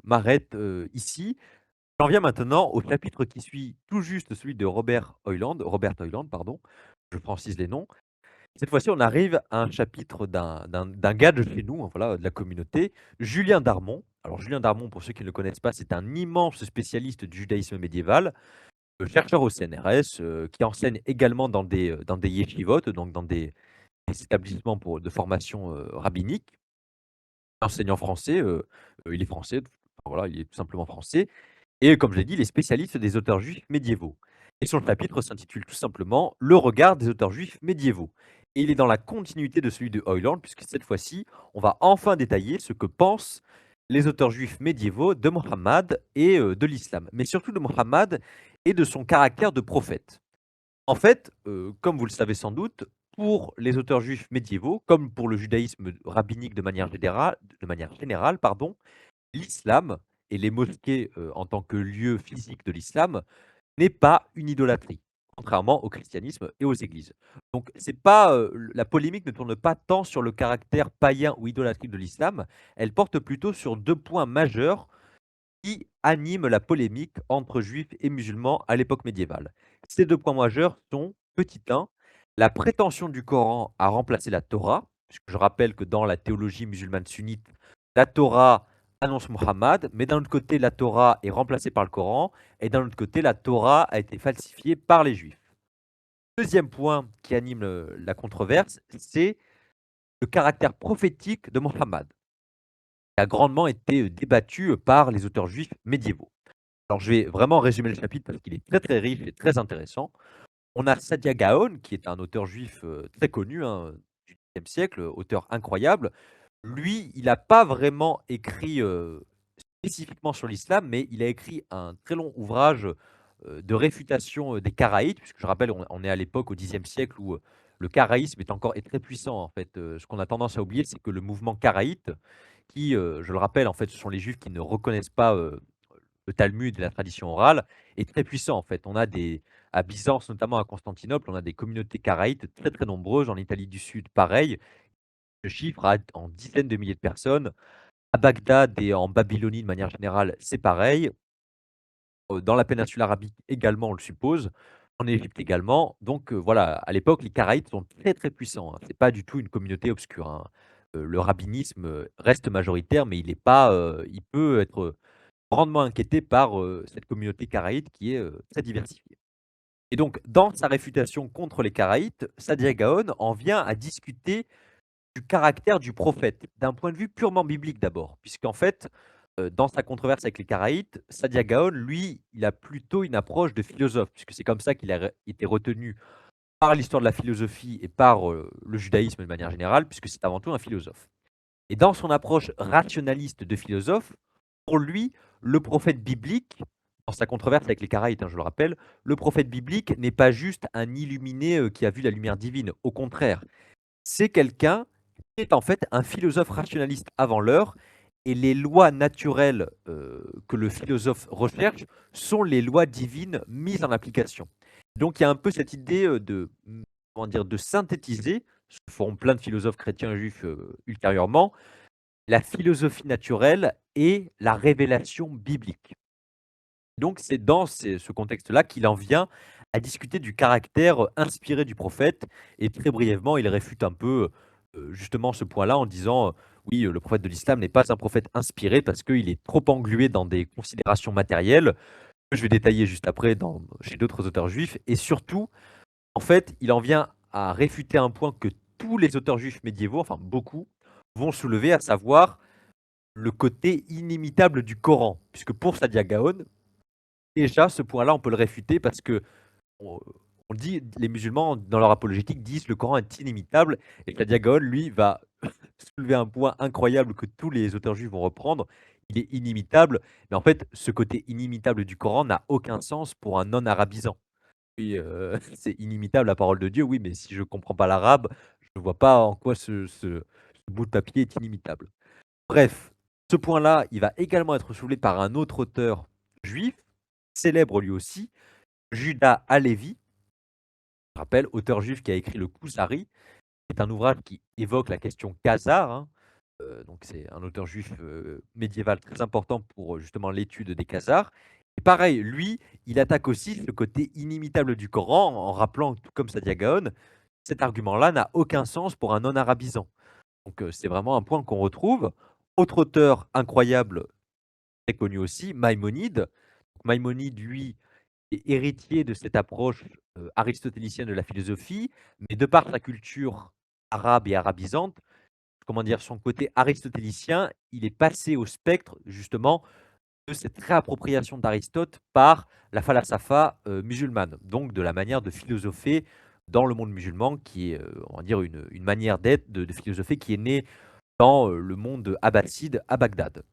Speaker 1: m'arrête, ici. J'en viens maintenant au chapitre qui suit tout juste celui de Robert Hoyland, pardon, je francise les noms. Cette fois-ci, on arrive à un chapitre d'un gars de chez nous, hein, voilà, de la communauté, Julien Darmon. Alors Julien Darmon, pour ceux qui ne le connaissent pas, c'est un immense spécialiste du judaïsme médiéval, chercheur au CNRS, qui enseigne également dans des yeshivot, donc dans des établissements de formation, rabbinique. Enseignant français, il est français, enfin voilà, il est tout simplement français et comme je l'ai dit, il est spécialiste des auteurs juifs médiévaux et son chapitre s'intitule tout simplement «Le regard des auteurs juifs médiévaux» et il est dans la continuité de celui de Hoyland puisque cette fois-ci, on va enfin détailler ce que pensent les auteurs juifs médiévaux de Mohammed et de l'islam, mais surtout de Mohammed et de son caractère de prophète. En fait, comme vous le savez sans doute, pour les auteurs juifs médiévaux, comme pour le judaïsme rabbinique de manière générale, pardon, l'islam et les mosquées, en tant que lieu physique de l'islam, n'est pas une idolâtrie, contrairement au christianisme et aux églises. Donc c'est pas, la polémique ne tourne pas tant sur le caractère païen ou idolâtrique de l'islam, elle porte plutôt sur 2 points majeurs qui anime la polémique entre juifs et musulmans à l'époque médiévale. Ces 2 points majeurs sont, petit 1, la prétention du Coran à remplacer la Torah, puisque je rappelle que dans la théologie musulmane sunnite, la Torah annonce Mohammed, mais d'un autre côté, la Torah est remplacée par le Coran, et d'un autre côté, la Torah a été falsifiée par les juifs. Deuxième point qui anime la controverse, c'est le caractère prophétique de Mohammed, qui a grandement été débattu par les auteurs juifs médiévaux. Alors, je vais vraiment résumer le chapitre parce qu'il est très, très riche et très intéressant. On a Saadia Gaon, qui est un auteur juif, très connu, hein, du Xe siècle, auteur incroyable. Lui, il n'a pas vraiment écrit, spécifiquement sur l'islam, mais il a écrit un très long ouvrage, de réfutation, des karaïtes, puisque je rappelle, on est à l'époque au Xe siècle où, le karaïsme est très puissant, en fait. Ce qu'on a tendance à oublier, c'est que le mouvement karaïte qui, je le rappelle, en fait, ce sont les juifs qui ne reconnaissent pas, le Talmud et la tradition orale est très puissant en fait. On a À Byzance, notamment à Constantinople, on a des communautés karaïtes très, très nombreuses. En Italie du Sud, pareil. Le chiffre à en dizaines de milliers de personnes. À Bagdad et en Babylonie, de manière générale, c'est pareil. Dans la péninsule arabique également, on le suppose. En Égypte également. Donc, voilà, à l'époque, les Karaïtes sont très, très puissants, hein. C'est pas du tout une communauté obscure, hein. Le rabbinisme, reste majoritaire, mais il est pas, il peut être grandement inquiété par, cette communauté karaïte qui est, très diversifiée. Et donc, dans sa réfutation contre les Karaïtes, Saadia Gaon en vient à discuter du caractère du prophète, d'un point de vue purement biblique d'abord. Puisqu'en fait, dans sa controverse avec les Karaïtes, Saadia Gaon, lui, il a plutôt une approche de philosophe, puisque c'est comme ça qu'il a été retenu par l'histoire de la philosophie et par, le judaïsme de manière générale, puisque c'est avant tout un philosophe. Et dans son approche rationaliste de philosophe, pour lui, le prophète biblique, dans sa controverse avec les Karaïtes, hein, je le rappelle, le prophète biblique n'est pas juste un illuminé, qui a vu la lumière divine. Au contraire, c'est quelqu'un qui est en fait un philosophe rationaliste avant l'heure, et les lois naturelles, que le philosophe recherche sont les lois divines mises en application. Donc il y a un peu cette idée, comment dire? De synthétiser, ce que feront plein de philosophes chrétiens et juifs, ultérieurement, la philosophie naturelle et la révélation biblique. Donc c'est dans ce contexte-là qu'il en vient à discuter du caractère, inspiré du prophète, et très brièvement, il réfute un peu, justement ce point-là en disant, «Oui, le prophète de l'islam n'est pas un prophète inspiré parce qu'il est trop englué dans des considérations matérielles», que je vais détailler juste après chez d'autres auteurs juifs. Et surtout, en fait, il en vient à réfuter un point que tous les auteurs juifs médiévaux, enfin beaucoup, vont soulever, à savoir le côté inimitable du Coran. Puisque pour Saadia Gaon, déjà, ce point-là, on peut le réfuter parce que on on dit, les musulmans, dans leur apologétique, disent: «Le Coran est inimitable», et Saadia Gaon, lui, va soulever un point incroyable que tous les auteurs juifs vont reprendre. Il est inimitable, mais en fait, ce côté inimitable du Coran n'a aucun sens pour un non-arabisant. Oui, c'est inimitable la parole de Dieu, oui, mais si je ne comprends pas l'arabe, je ne vois pas en quoi ce bout de papier est inimitable. Bref, ce point-là, il va également être soulevé par un autre auteur juif, célèbre lui aussi, Juda Halevi, je rappelle, auteur juif qui a écrit le Kouzari, qui est un ouvrage qui évoque la question khazare, hein. Donc c'est un auteur juif, médiéval très important pour, justement l'étude des Khazars. Et pareil, lui, il attaque aussi le côté inimitable du Coran en rappelant, tout comme Saadia Gaon, cet argument-là n'a aucun sens pour un non-arabisant. Donc c'est vraiment un point qu'on retrouve. Autre auteur incroyable, très connu aussi, Maïmonide. Maïmonide, lui, est héritier de cette approche, aristotélicienne de la philosophie, mais de par sa culture arabe et arabisante, comment dire? Son côté aristotélicien, il est passé au spectre justement de cette réappropriation d'Aristote par la falsafa, musulmane, donc de la manière de philosopher dans le monde musulman qui est, on va dire une manière d'être, de philosopher qui est née dans, le monde abbasside à Bagdad.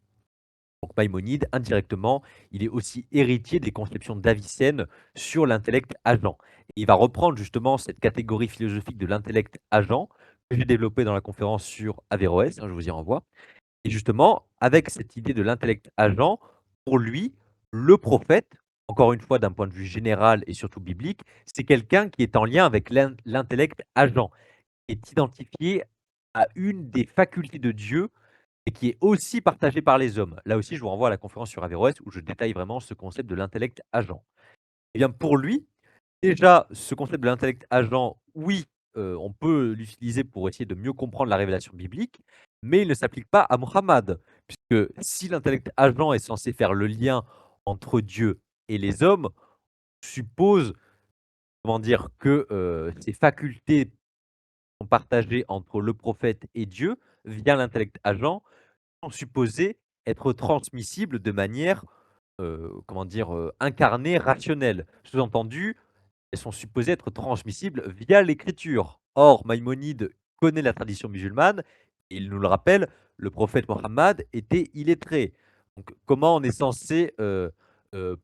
Speaker 1: Donc Maïmonide, indirectement, il est aussi héritier des conceptions d'Avicenne sur l'intellect agent. Et il va reprendre justement cette catégorie philosophique de l'intellect agent que j'ai développée dans la conférence sur Averroès, hein, je vous y renvoie. Et justement, avec cette idée de l'intellect agent, pour lui, le prophète, encore une fois d'un point de vue général et surtout biblique, c'est quelqu'un qui est en lien avec l'intellect agent, est identifié à une des facultés de Dieu et qui est aussi partagée par les hommes. Là aussi, je vous renvoie à la conférence sur Averroès où je détaille vraiment ce concept de l'intellect agent. Et bien pour lui, déjà, ce concept de l'intellect agent, oui, on peut l'utiliser pour essayer de mieux comprendre la révélation biblique, mais il ne s'applique pas à Mohammed. Puisque si l'intellect agent est censé faire le lien entre Dieu et les hommes, suppose, comment dire, que, ces facultés sont partagées entre le prophète et Dieu via l'intellect agent, sont supposées être transmissibles de manière, comment dire, incarnée, rationnelle. Sous-entendu, elles sont supposées être transmissibles via l'écriture. Or, Maïmonide connaît la tradition musulmane et il nous le rappelle, le prophète Mohammed était illettré. Donc, comment on est censé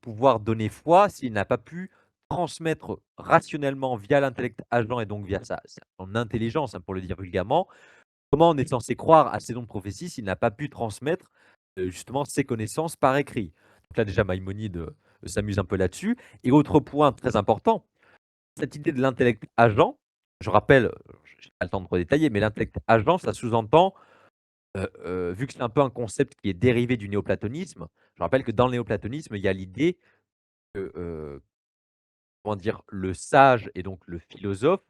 Speaker 1: pouvoir donner foi s'il n'a pas pu transmettre rationnellement via l'intellect agent et donc via son intelligence, hein, pour le dire vulgairement, comment on est censé croire à ces dons de prophétie s'il n'a pas pu transmettre justement ses connaissances par écrit? Donc là déjà Maïmonide s'amuse un peu là-dessus et autre point très important, cette idée de l'intellect agent, je rappelle, j'ai pas le temps de redétailler, mais l'intellect agent, ça sous-entend, vu que c'est un peu un concept qui est dérivé du néoplatonisme, je rappelle que dans le néoplatonisme, il y a l'idée que, comment dire? Le sage et donc le philosophe,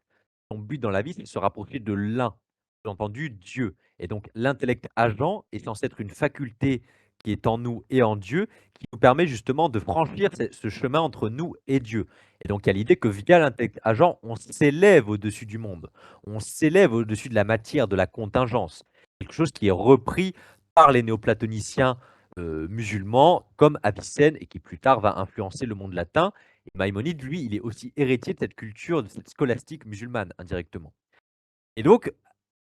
Speaker 1: son but dans la vie, c'est de se rapprocher de l'un, sous-entendu Dieu et donc l'intellect agent est censé être une faculté qui est en nous et en Dieu, qui nous permet justement de franchir ce chemin entre nous et Dieu et donc il y a l'idée que via l'intellect agent, on s'élève au-dessus du monde. On s'élève au-dessus de la matière, de la contingence. Quelque chose qui est repris par les néoplatoniciens, musulmans comme Avicenne et qui plus tard va influencer le monde latin et Maïmonide, lui, il est aussi héritier de cette culture, de cette scolastique musulmane, indirectement. Et donc,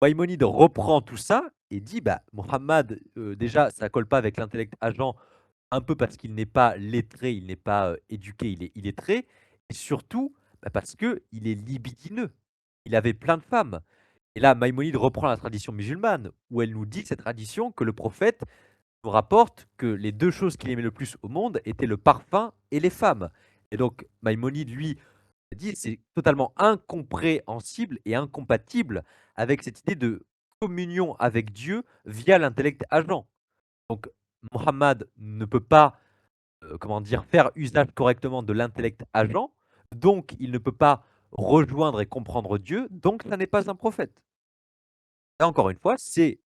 Speaker 1: Maïmonide reprend tout ça et dit, bah, Mohammed, déjà, ça colle pas avec l'intellect agent, un peu parce qu'il n'est pas lettré, il n'est pas éduqué, il est illettré, et surtout bah, parce qu'il est libidineux. Il avait plein de femmes. Et là, Maïmonide reprend la tradition musulmane, où elle nous dit, cette tradition, que le prophète nous rapporte que les deux choses qu'il aimait le plus au monde étaient le parfum et les femmes. Et donc, Maïmonide, lui, dit c'est totalement incompréhensible et incompatible avec cette idée de communion avec Dieu via l'intellect agent. Donc, Mohammed ne peut pas, comment dire, faire usage correctement de l'intellect agent, donc il ne peut pas rejoindre et comprendre Dieu, donc ça n'est pas un prophète. Et encore une fois, c'est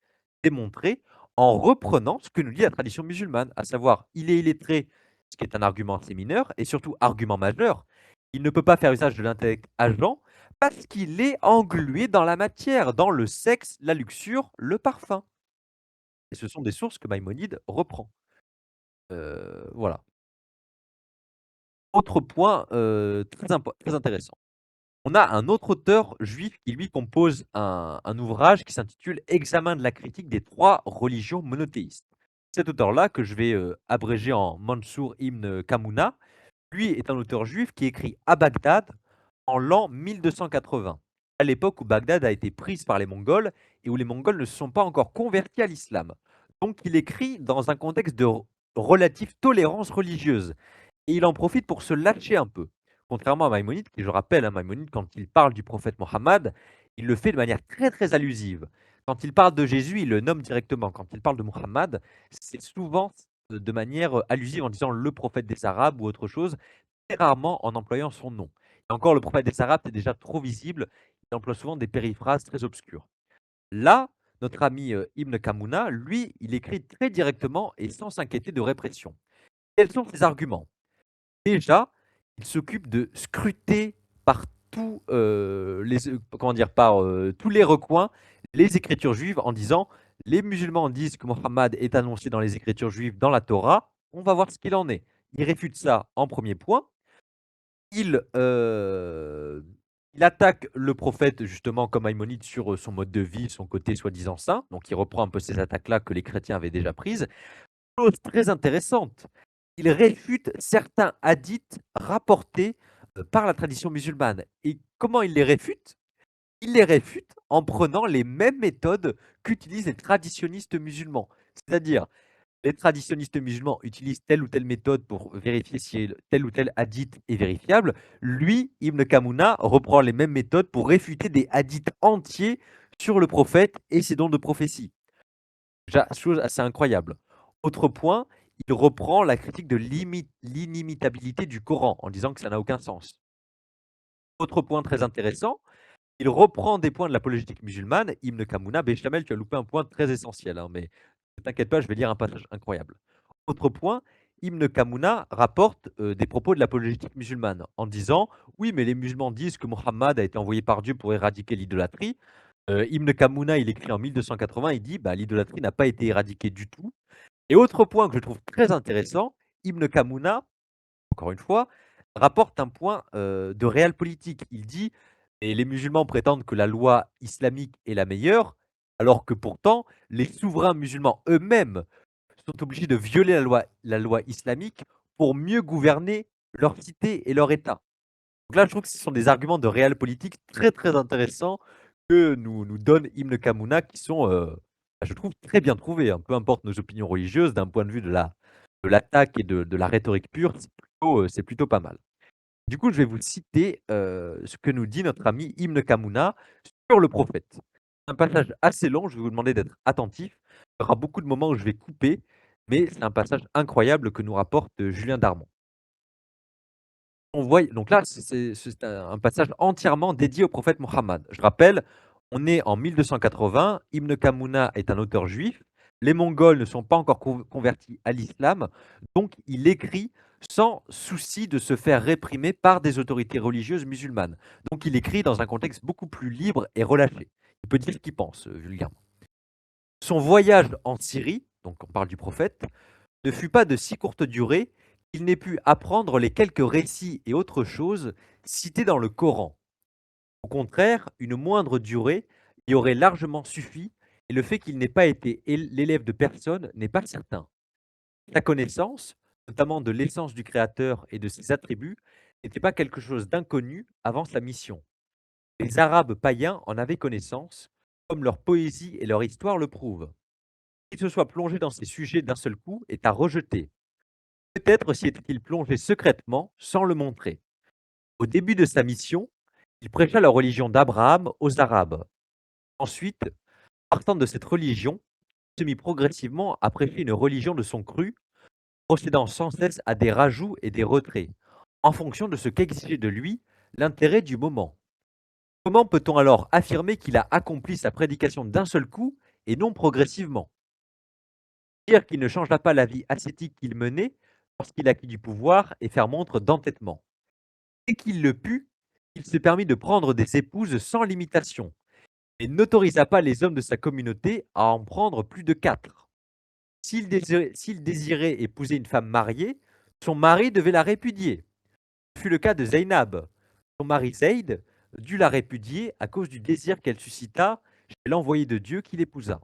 Speaker 1: démontré en reprenant ce que nous dit la tradition musulmane, à savoir, il est illettré, ce qui est un argument assez mineur, et surtout argument majeur, il ne peut pas faire usage de l'intellect agent parce qu'il est englué dans la matière, dans le sexe, la luxure, le parfum. Et ce sont des sources que Maïmonide reprend. Voilà. Autre point très intéressant. On a un autre auteur juif qui lui compose un ouvrage qui s'intitule Examen de la critique des trois religions monothéistes. Cet auteur-là, que je vais abréger en Mansour ibn Kamuna, lui est un auteur juif qui écrit à Bagdad en l'an 1280, à l'époque où Bagdad a été prise par les Mongols et où les Mongols ne se sont pas encore convertis à l'islam. Donc il écrit dans un contexte de relative tolérance religieuse et il en profite pour se lâcher un peu. Contrairement à Maïmonide, qui je rappelle, hein, Maïmonide, quand il parle du prophète Mohammed, il le fait de manière très très allusive. Quand il parle de Jésus, il le nomme directement. Quand il parle de Mohammed, c'est souvent de manière allusive en disant le prophète des Arabes ou autre chose, très rarement en employant son nom. Et encore, le prophète des Arabes, c'est déjà trop visible. Il emploie souvent des périphrases très obscures. Là, notre ami Ibn Kamuna, lui, il écrit très directement et sans s'inquiéter de répression. Quels sont ses arguments? Déjà, il s'occupe de scruter par tous, comment dire? Par, tous les recoins, les écritures juives en disant: «Les musulmans disent que Mohammed est annoncé dans les écritures juives, dans la Torah, on va voir ce qu'il en est». Il réfute ça en premier point. Il, il attaque le prophète justement comme Maïmonide sur, son mode de vie, son côté soi-disant saint, donc il reprend un peu ces attaques-là que les chrétiens avaient déjà prises. Chose très intéressante, il réfute certains hadiths rapportés, par la tradition musulmane et comment il les réfute? Il les réfute en prenant les mêmes méthodes qu'utilisent les traditionnistes musulmans. C'est-à-dire, les traditionnistes musulmans utilisent telle ou telle méthode pour vérifier si tel ou tel hadith est vérifiable. Lui, Ibn Kamuna, reprend les mêmes méthodes pour réfuter des hadiths entiers sur le prophète et ses dons de prophétie. Déjà, chose assez incroyable. Autre point, il reprend la critique de l'inimitabilité du Coran en disant que ça n'a aucun sens. Autre point très intéressant, il reprend des points de l'apologétique musulmane, Ibn Kamuna, Béchamel, tu as loupé un point très essentiel, hein, mais ne t'inquiète pas, je vais lire un passage incroyable. Autre point, Ibn Kamuna rapporte des propos de l'apologétique musulmane en disant oui, mais les musulmans disent que Mohammed a été envoyé par Dieu pour éradiquer l'idolâtrie. Ibn Kamuna, il écrit en 1280, il dit bah, l'idolâtrie n'a pas été éradiquée du tout. Et autre point que je trouve très intéressant, Ibn Kamuna, encore une fois, rapporte un point de réel politique. Il dit et les musulmans prétendent que la loi islamique est la meilleure, alors que pourtant, les souverains musulmans eux-mêmes sont obligés de violer la loi islamique pour mieux gouverner leur cité et leur État. Donc là, je trouve que ce sont des arguments de réel politique très très intéressants que nous donne Ibn Kamuna qui sont, je trouve très bien trouvés, hein. Peu importe nos opinions religieuses, d'un point de vue de l'attaque et de la rhétorique pure, C'est plutôt pas mal. Du coup, je vais vous citer, ce que nous dit notre ami Ibn Kamuna sur le prophète. Un passage assez long, je vais vous demander d'être attentif. Il y aura beaucoup de moments où je vais couper, mais c'est un passage incroyable que nous rapporte, Julien Darmon. On voit donc là, c'est un passage entièrement dédié au prophète Mohammed. Je rappelle, on est en 1280, Ibn Kamuna est un auteur juif, les Mongols ne sont pas encore convertis à l'islam, donc il écrit sans souci de se faire réprimer par des autorités religieuses musulmanes. Donc il écrit dans un contexte beaucoup plus libre et relâché. Il peut dire ce qu'il pense, vulgairement. Son voyage en Syrie, donc on parle du prophète, ne fut pas de si courte durée qu'il n'ait pu apprendre les quelques récits et autres choses cités dans le Coran. Au contraire, une moindre durée y aurait largement suffi, et le fait qu'il n'ait pas été l'élève de personne n'est pas certain. Sa connaissance, notamment de l'essence du Créateur et de ses attributs, n'était pas quelque chose d'inconnu avant sa mission. Les Arabes païens en avaient connaissance, comme leur poésie et leur histoire le prouvent. Qu'il se soit plongé dans ces sujets d'un seul coup est à rejeter. Peut-être s'y était-il plongé secrètement, sans le montrer. Au début de sa mission, il prêcha la religion d'Abraham aux Arabes. Ensuite, partant de cette religion, il se mit progressivement à prêcher une religion de son cru, procédant sans cesse à des rajouts et des retraits, en fonction de ce qu'exigeait de lui l'intérêt du moment. Comment peut-on alors affirmer qu'il a accompli sa prédication d'un seul coup et non progressivement? Dire qu'il ne changea pas la vie ascétique qu'il menait lorsqu'il acquit du pouvoir et faire montre d'entêtement. Dès qu'il le put, il se permit de prendre des épouses sans limitation, et n'autorisa pas les hommes de sa communauté à en prendre plus de 4. S'il désirait épouser une femme mariée, son mari devait la répudier. Ce fut le cas de Zainab. Son mari Zayd dut la répudier à cause du désir qu'elle suscita chez l'envoyé de Dieu qui l'épousa.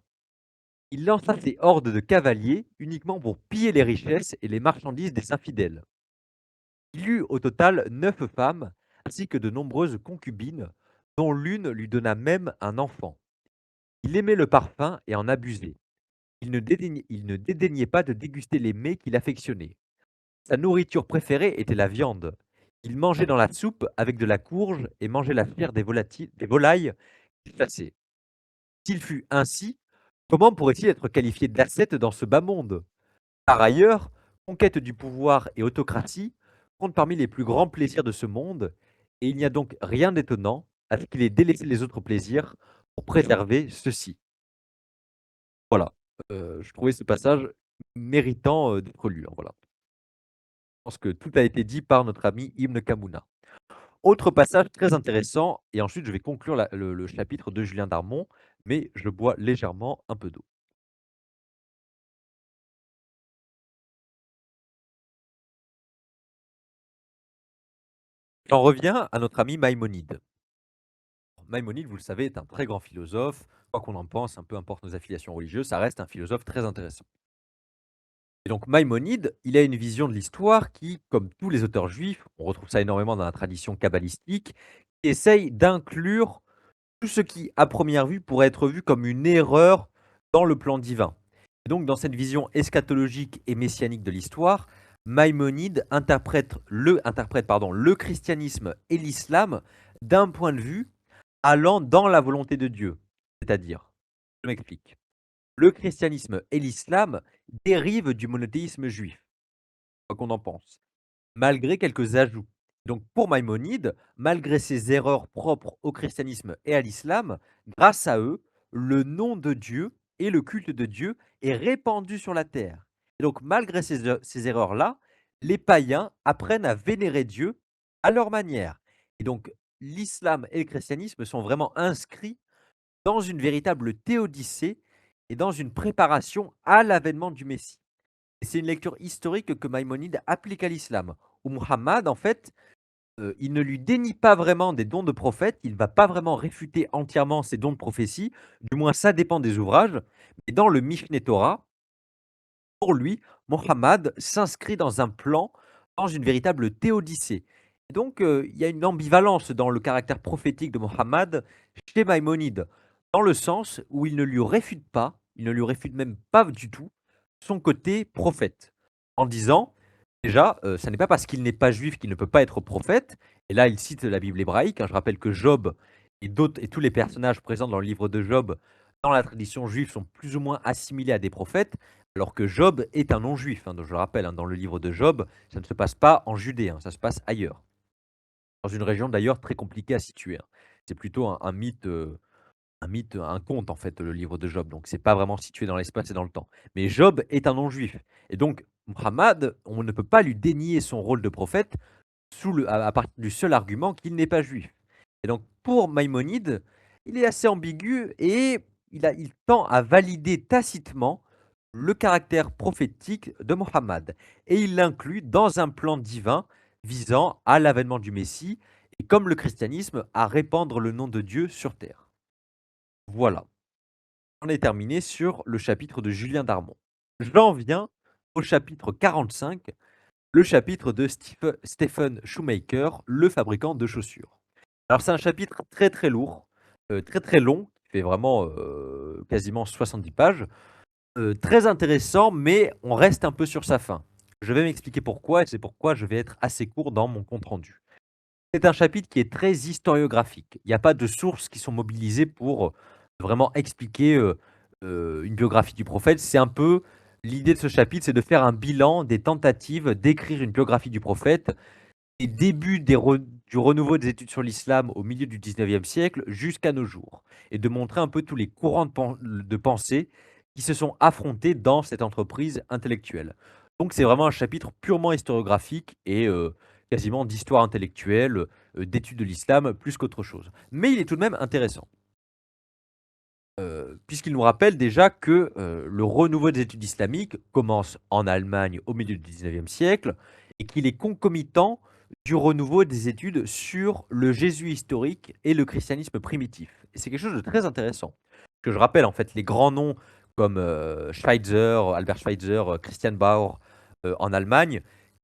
Speaker 1: Il lança ses hordes de cavaliers uniquement pour piller les richesses et les marchandises des infidèles. Il eut au total 9 femmes, ainsi que de nombreuses concubines, dont l'une lui donna même un enfant. Il aimait le parfum et en abusait. Il ne dédaignait pas de déguster les mets qu'il affectionnait. Sa nourriture préférée était la viande. Il mangeait dans la soupe avec de la courge et mangeait la chair des volailles qu'il chassait. S'il fut ainsi, comment pourrait-il être qualifié d'ascète dans ce bas monde? Par ailleurs, conquête du pouvoir et autocratie comptent parmi les plus grands plaisirs de ce monde, et il n'y a donc rien d'étonnant à ce qu'il ait délaissé les autres plaisirs pour préserver ceux-ci. Voilà, je trouvais ce passage méritant, d'être lu, hein, voilà. Je pense que tout a été dit par notre ami Ibn Kamuna. Autre passage très intéressant et ensuite je vais conclure la le chapitre de Julien Darmon, mais je bois légèrement un peu d'eau. J'en reviens à notre ami Maïmonide. Maïmonide, vous le savez, est un très grand philosophe. Quoi qu'on en pense, peu importe nos affiliations religieuses, ça reste un philosophe très intéressant. Et donc Maïmonide, il a une vision de l'histoire qui, comme tous les auteurs juifs, on retrouve ça énormément dans la tradition kabbalistique, qui essaye d'inclure tout ce qui, à première vue, pourrait être vu comme une erreur dans le plan divin. Et donc, dans cette vision eschatologique et messianique de l'histoire, Maïmonide interprète le christianisme et l'islam d'un point de vue allant dans la volonté de Dieu. C'est-à-dire, je m'explique. Le christianisme et l'islam dérivent du monothéisme juif, quoi qu'on en pense, malgré quelques ajouts. Donc pour Maïmonide, malgré ses erreurs propres au christianisme et à l'islam, grâce à eux, le nom de Dieu et le culte de Dieu est répandu sur la terre. Et donc malgré ces erreurs-là, les païens apprennent à vénérer Dieu à leur manière. Et donc l'islam et le christianisme sont vraiment inscrits dans une véritable théodicée et dans une préparation à l'avènement du Messie. Et c'est une lecture historique que Maïmonide applique à l'islam, où Muhammad, en fait, il ne lui dénie pas vraiment des dons de prophète, il ne va pas vraiment réfuter entièrement ses dons de prophétie, du moins ça dépend des ouvrages. Mais dans le Mishneh Torah, pour lui, Mohammed s'inscrit dans un plan, dans une véritable théodicée. Et donc, il y a une ambivalence dans le caractère prophétique de Mohammed chez Maïmonide, dans le sens où il ne lui réfute pas, il ne lui réfute même pas du tout son côté prophète, en disant Déjà, ça n'est pas parce qu'il n'est pas juif qu'il ne peut pas être prophète et là, il cite la Bible hébraïque, hein. Je rappelle que Job et tous les personnages présents dans le livre de Job, dans la tradition juive, sont plus ou moins assimilés à des prophètes, alors que Job est un non-juif, hein. Donc je le rappelle, hein, dans le livre de Job, ça ne se passe pas en Judée, hein, ça se passe ailleurs, dans une région d'ailleurs très compliquée à situer, hein. C'est plutôt un mythe, un conte en fait, le livre de Job, donc c'est pas vraiment situé dans l'espace et dans le temps. Mais Job est un non-juif et donc Muhammad, on ne peut pas lui dénier son rôle de prophète à partir du seul argument qu'il n'est pas juif. Et donc pour Maïmonide, il est assez ambigu et il tend à valider tacitement le caractère prophétique de Mohammed et il l'inclut dans un plan divin visant à l'avènement du Messie et comme le christianisme à répandre le nom de Dieu sur terre. Voilà. On est terminé sur le chapitre de Julien Darmon. J'en viens au chapitre 45, le chapitre de Stephen Shoemaker, le fabricant de chaussures. Alors c'est un chapitre très très lourd, très très long, qui fait vraiment quasiment 70 pages, très intéressant, mais on reste un peu sur sa fin. Je vais m'expliquer pourquoi et c'est pourquoi je vais être assez court dans mon compte rendu. C'est un chapitre qui est très historiographique. Il n'y a pas de sources qui sont mobilisées pour vraiment expliquer une biographie du prophète. C'est un peu l'idée de ce chapitre, c'est de faire un bilan des tentatives d'écrire une biographie du prophète des débuts du renouveau des études sur l'islam au milieu du 19e siècle jusqu'à nos jours et de montrer un peu tous les courants de pensée qui se sont affrontés dans cette entreprise intellectuelle. Donc c'est vraiment un chapitre purement historiographique et quasiment d'histoire intellectuelle, d'études de l'islam plus qu'autre chose. Mais il est tout de même intéressant. Puisqu'il nous rappelle déjà que le renouveau des études islamiques commence en Allemagne au milieu du 19e siècle et qu'il est concomitant du renouveau des études sur le Jésus historique et le christianisme primitif. Et c'est quelque chose de très intéressant. Que je rappelle en fait les grands noms comme Schweitzer, Albert Schweitzer, Christian Bauer en Allemagne,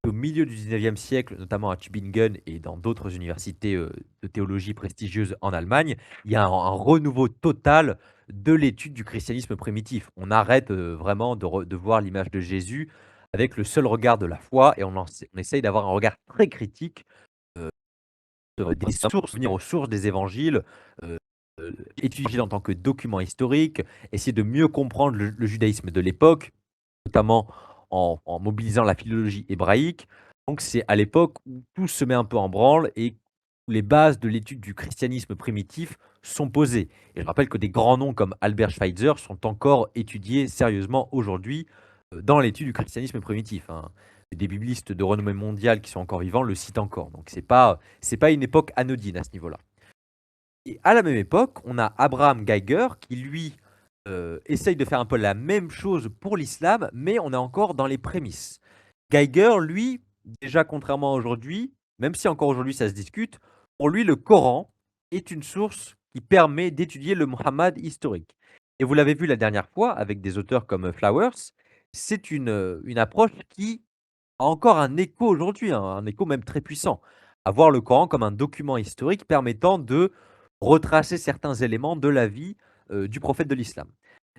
Speaker 1: au milieu du 19e siècle, notamment à Tübingen et dans d'autres universités de théologie prestigieuses en Allemagne, il y a un renouveau total de l'étude du christianisme primitif. On arrête vraiment de voir l'image de Jésus avec le seul regard de la foi et on essaye d'avoir un regard très critique des sources, venir aux sources des évangiles, euh, étudier en tant que document historique, essayer de mieux comprendre le judaïsme de l'époque, notamment en mobilisant la philologie hébraïque. Donc c'est à l'époque où tout se met un peu en branle et où les bases de l'étude du christianisme primitif sont posées. Et je rappelle que des grands noms comme Albert Schweitzer sont encore étudiés sérieusement aujourd'hui dans l'étude du christianisme primitif, hein. Des biblistes de renommée mondiale qui sont encore vivants le citent encore. Donc c'est pas une époque anodine à ce niveau-là. Et à la même époque, on a Abraham Geiger qui, lui, essaye de faire un peu la même chose pour l'islam, mais on est encore dans les prémices. Geiger, lui, déjà contrairement à aujourd'hui, même si encore aujourd'hui ça se discute, pour lui, le Coran est une source qui permet d'étudier le Muhammad historique. Et vous l'avez vu la dernière fois avec des auteurs comme Flowers, c'est une approche qui a encore un écho aujourd'hui, hein, un écho même très puissant. À voir le Coran comme un document historique permettant de retracer certains éléments de la vie du prophète de l'islam.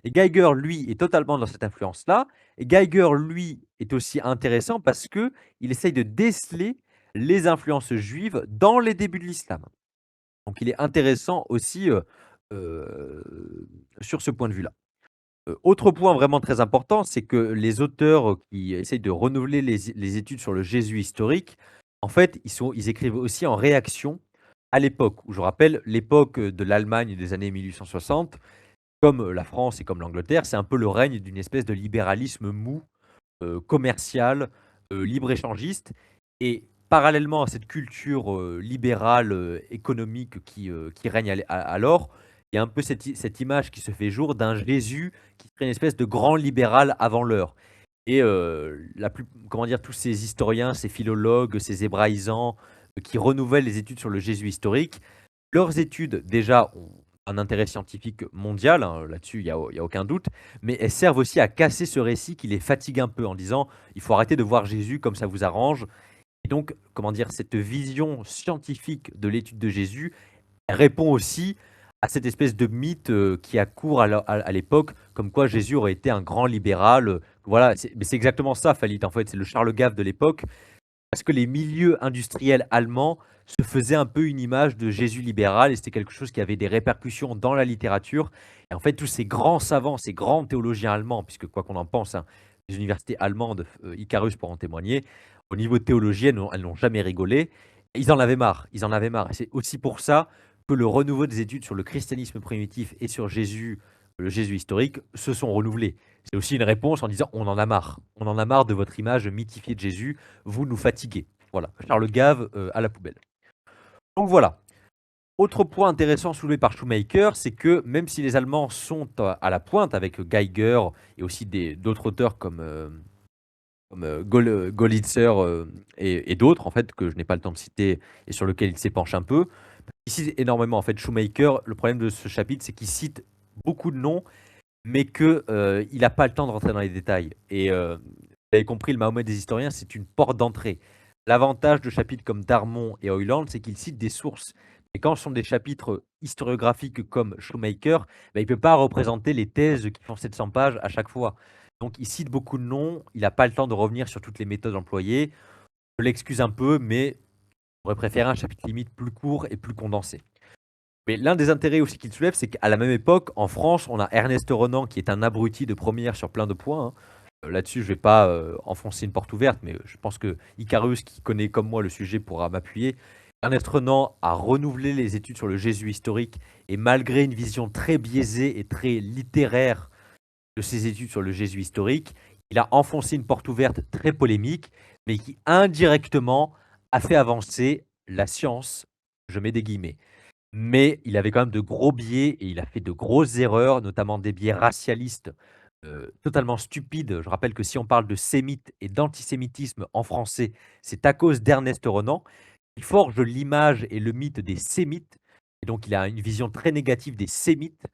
Speaker 1: Et Geiger, lui, est totalement dans cette influence-là. Et Geiger, lui, est aussi intéressant parce que il essaye de déceler les influences juives dans les débuts de l'islam. Donc il est intéressant aussi sur ce point de vue-là. Autre point vraiment très important, c'est que les auteurs qui essayent de renouveler les études sur le Jésus historique, en fait, ils écrivent aussi en réaction à l'époque, où je rappelle, l'époque de l'Allemagne des années 1860, comme la France et comme l'Angleterre, c'est un peu le règne d'une espèce de libéralisme mou, commercial, libre-échangiste. Et parallèlement à cette culture libérale, économique qui règne alors, il y a un peu cette image qui se fait jour d'un Jésus qui serait une espèce de grand libéral avant l'heure. Et comment dire, tous ces historiens, ces philologues, ces hébraïsants qui renouvellent les études sur le Jésus historique, leurs études, déjà, ont un intérêt scientifique mondial, hein, là-dessus, il y a aucun doute, mais elles servent aussi à casser ce récit qui les fatigue un peu en disant: «Il faut arrêter de voir Jésus comme ça vous arrange» et donc, comment dire, cette vision scientifique de l'étude de Jésus répond aussi à cette espèce de mythe, qui a cours à l'époque, comme quoi Jésus aurait été un grand libéral, Voilà, c'est exactement ça Falit, en fait, c'est le Charles Gave de l'époque. Parce que les milieux industriels allemands se faisaient un peu une image de Jésus libéral et c'était quelque chose qui avait des répercussions dans la littérature. Et en fait, tous ces grands savants, ces grands théologiens allemands, puisque quoi qu'on en pense, hein, les universités allemandes, Icarus pour en témoigner, au niveau de théologie, elles n'ont jamais rigolé. Et ils en avaient marre. Ils en avaient marre. Et c'est aussi pour ça que le renouveau des études sur le christianisme primitif et sur Jésus, le Jésus historique, se sont renouvelés. C'est aussi une réponse en disant on en a marre. On en a marre de votre image mythifiée de Jésus, vous nous fatiguez. Voilà, Charles Gave à la poubelle. Donc voilà. Autre point intéressant soulevé par Shoemaker, c'est que même si les Allemands sont à la pointe avec Geiger et aussi d'autres auteurs comme Golitzer et d'autres, en fait, que je n'ai pas le temps de citer et sur lesquels il s'épanche un peu, il cite énormément. En fait, Shoemaker, le problème de ce chapitre, c'est qu'il cite beaucoup de noms mais qu'il n'a pas le temps de rentrer dans les détails. Et vous avez compris, le Mahomet des historiens, c'est une porte d'entrée. L'avantage de chapitres comme Darmon et Hoyland, c'est qu'ils citent des sources. Et quand ce sont des chapitres historiographiques comme Shoemaker, il ne peut pas représenter les thèses qui font 700 pages à chaque fois. Donc il cite beaucoup de noms, il n'a pas le temps de revenir sur toutes les méthodes employées. Je l'excuse un peu, mais j'aurais préféré un chapitre limite plus court et plus condensé. Mais l'un des intérêts aussi qu'il soulève, c'est qu'à la même époque, en France, on a Ernest Renan qui est un abruti de première sur plein de points, hein. Là-dessus, je ne vais pas enfoncer une porte ouverte, mais je pense que Icarus, qui connaît comme moi le sujet, pourra m'appuyer. Ernest Renan a renouvelé les études sur le Jésus historique et malgré une vision très biaisée et très littéraire de ses études sur le Jésus historique, il a enfoncé une porte ouverte très polémique, mais qui indirectement a fait avancer la science, je mets des guillemets. Mais il avait quand même de gros biais et il a fait de grosses erreurs, notamment des biais racialistes totalement stupides. Je rappelle que si on parle de sémites et d'antisémitisme en français, c'est à cause d'Ernest Renan. Il forge l'image et le mythe des sémites. Et donc, il a une vision très négative des sémites.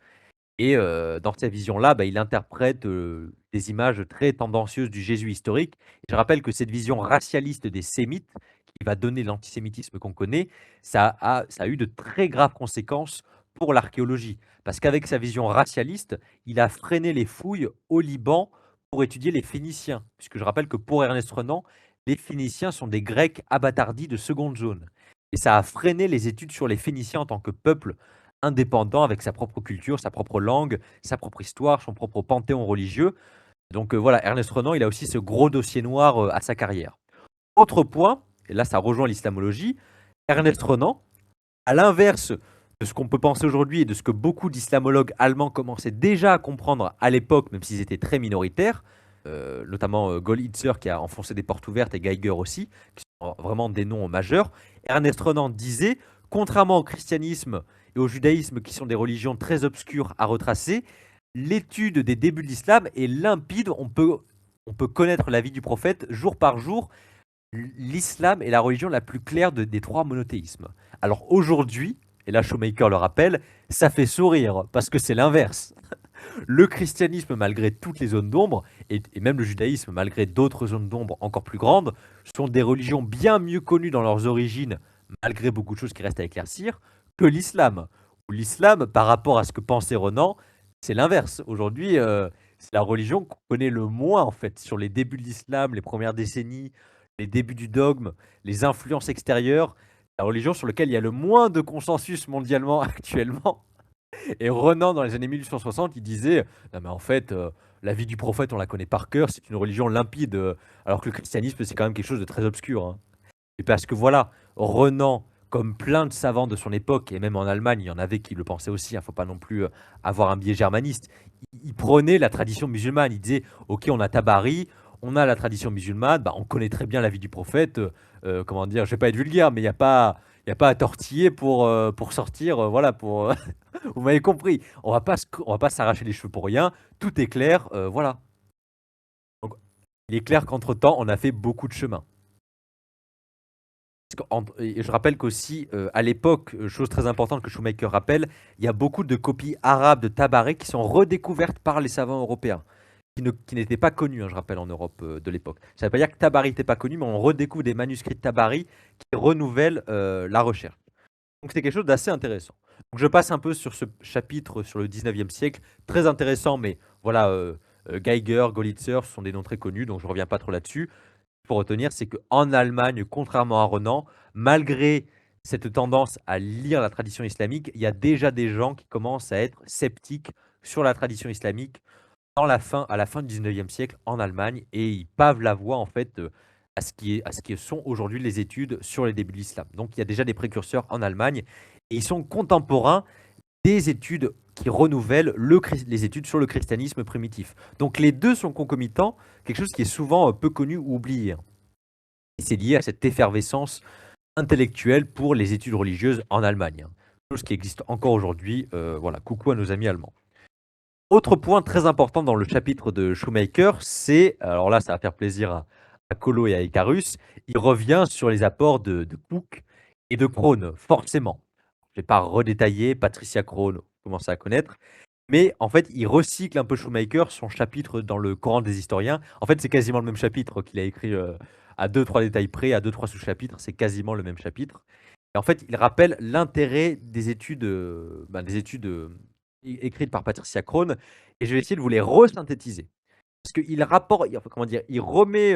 Speaker 1: Et dans cette vision-là, il interprète des images très tendancieuses du Jésus historique. Et je rappelle que cette vision racialiste des sémites, qui va donner l'antisémitisme qu'on connaît, ça a eu de très graves conséquences pour l'archéologie. Parce qu'avec sa vision racialiste, il a freiné les fouilles au Liban pour étudier les Phéniciens. Puisque je rappelle que pour Ernest Renan, les Phéniciens sont des Grecs abattardis de seconde zone. Et ça a freiné les études sur les Phéniciens en tant que peuple indépendant avec sa propre culture, sa propre langue, sa propre histoire, son propre panthéon religieux. Donc voilà, Ernest Renan, il a aussi ce gros dossier noir à sa carrière. Autre point, et là ça rejoint l'islamologie, Ernest Renan, à l'inverse de ce qu'on peut penser aujourd'hui et de ce que beaucoup d'islamologues allemands commençaient déjà à comprendre à l'époque, même s'ils étaient très minoritaires, notamment Golitzer qui a enfoncé des portes ouvertes et Geiger aussi, qui sont vraiment des noms majeurs. Ernest Renan disait, contrairement au christianisme et au judaïsme qui sont des religions très obscures à retracer, l'étude des débuts de l'islam est limpide, on peut connaître la vie du prophète jour par jour. L'islam est la religion la plus claire des trois monothéismes. Alors aujourd'hui, et là Shoemaker le rappelle, ça fait sourire parce que c'est l'inverse. Le christianisme, malgré toutes les zones d'ombre, et même le judaïsme, malgré d'autres zones d'ombre encore plus grandes, sont des religions bien mieux connues dans leurs origines, malgré beaucoup de choses qui restent à éclaircir, que l'islam. Ou l'islam, par rapport à ce que pensait Renan, c'est l'inverse. Aujourd'hui, c'est la religion qu'on connaît le moins, en fait, sur les débuts de l'islam, les premières décennies, les débuts du dogme, les influences extérieures, la religion sur laquelle il y a le moins de consensus mondialement actuellement. Et Renan, dans les années 1860, il disait non, mais en fait, la vie du prophète, on la connaît par cœur, c'est une religion limpide, alors que le christianisme, c'est quand même quelque chose de très obscur, hein. Et parce que voilà, Renan, comme plein de savants de son époque, et même en Allemagne, il y en avait qui le pensaient aussi, il ne faut pas non plus avoir un biais germaniste, il prenait la tradition musulmane, il disait ok, on a Tabari, on a la tradition musulmane, on connaît très bien la vie du prophète, comment dire, je ne vais pas être vulgaire, mais il y a pas à tortiller pour sortir, voilà, pour. Vous m'avez compris. On va pas s'arracher les cheveux pour rien. Tout est clair, voilà. Donc, il est clair qu'entre-temps, on a fait beaucoup de chemin. Et je rappelle qu'aussi, à l'époque, chose très importante que Shoemaker rappelle, il y a beaucoup de copies arabes de Tabaré qui sont redécouvertes par les savants européens, qui n'étaient pas connus, hein, je rappelle, en Europe de l'époque. Ça ne veut pas dire que Tabari n'était pas connu, mais on redécouvre des manuscrits de Tabari qui renouvellent la recherche. Donc c'est quelque chose d'assez intéressant. Donc je passe un peu sur ce chapitre sur le 19e siècle, très intéressant, mais voilà, Geiger, Golitzer, ce sont des noms très connus, donc je ne reviens pas trop là-dessus. Faut retenir, c'est qu'en Allemagne, contrairement à Renan, malgré cette tendance à lire la tradition islamique, il y a déjà des gens qui commencent à être sceptiques sur la tradition islamique à la fin du 19e siècle en Allemagne, et ils pavent la voie en fait à ce qui sont aujourd'hui les études sur les débuts de l'islam. Donc il y a déjà des précurseurs en Allemagne et ils sont contemporains des études qui renouvellent les études sur le christianisme primitif. Donc les deux sont concomitants, quelque chose qui est souvent peu connu ou oublié, hein. Et c'est lié à cette effervescence intellectuelle pour les études religieuses en Allemagne, hein. Chose qui existe encore aujourd'hui. Voilà, coucou à nos amis allemands. Autre point très important dans le chapitre de Shoemaker, c'est, alors là, ça va faire plaisir à Colo et à Icarus, il revient sur les apports de Cook et de Krohn, forcément. Je ne vais pas redétailler, Patricia Krohn, vous commencez à connaître, mais en fait, il recycle un peu Shoemaker, son chapitre dans le Coran des historiens. En fait, c'est quasiment le même chapitre qu'il a écrit à deux, trois détails près, à deux, trois sous-chapitres, c'est quasiment le même chapitre. Et en fait, il rappelle l'intérêt des études écrites par Patricia Krohn, et je vais essayer de vous les resynthétiser. Parce qu'il rapporte, enfin, comment dire, il remet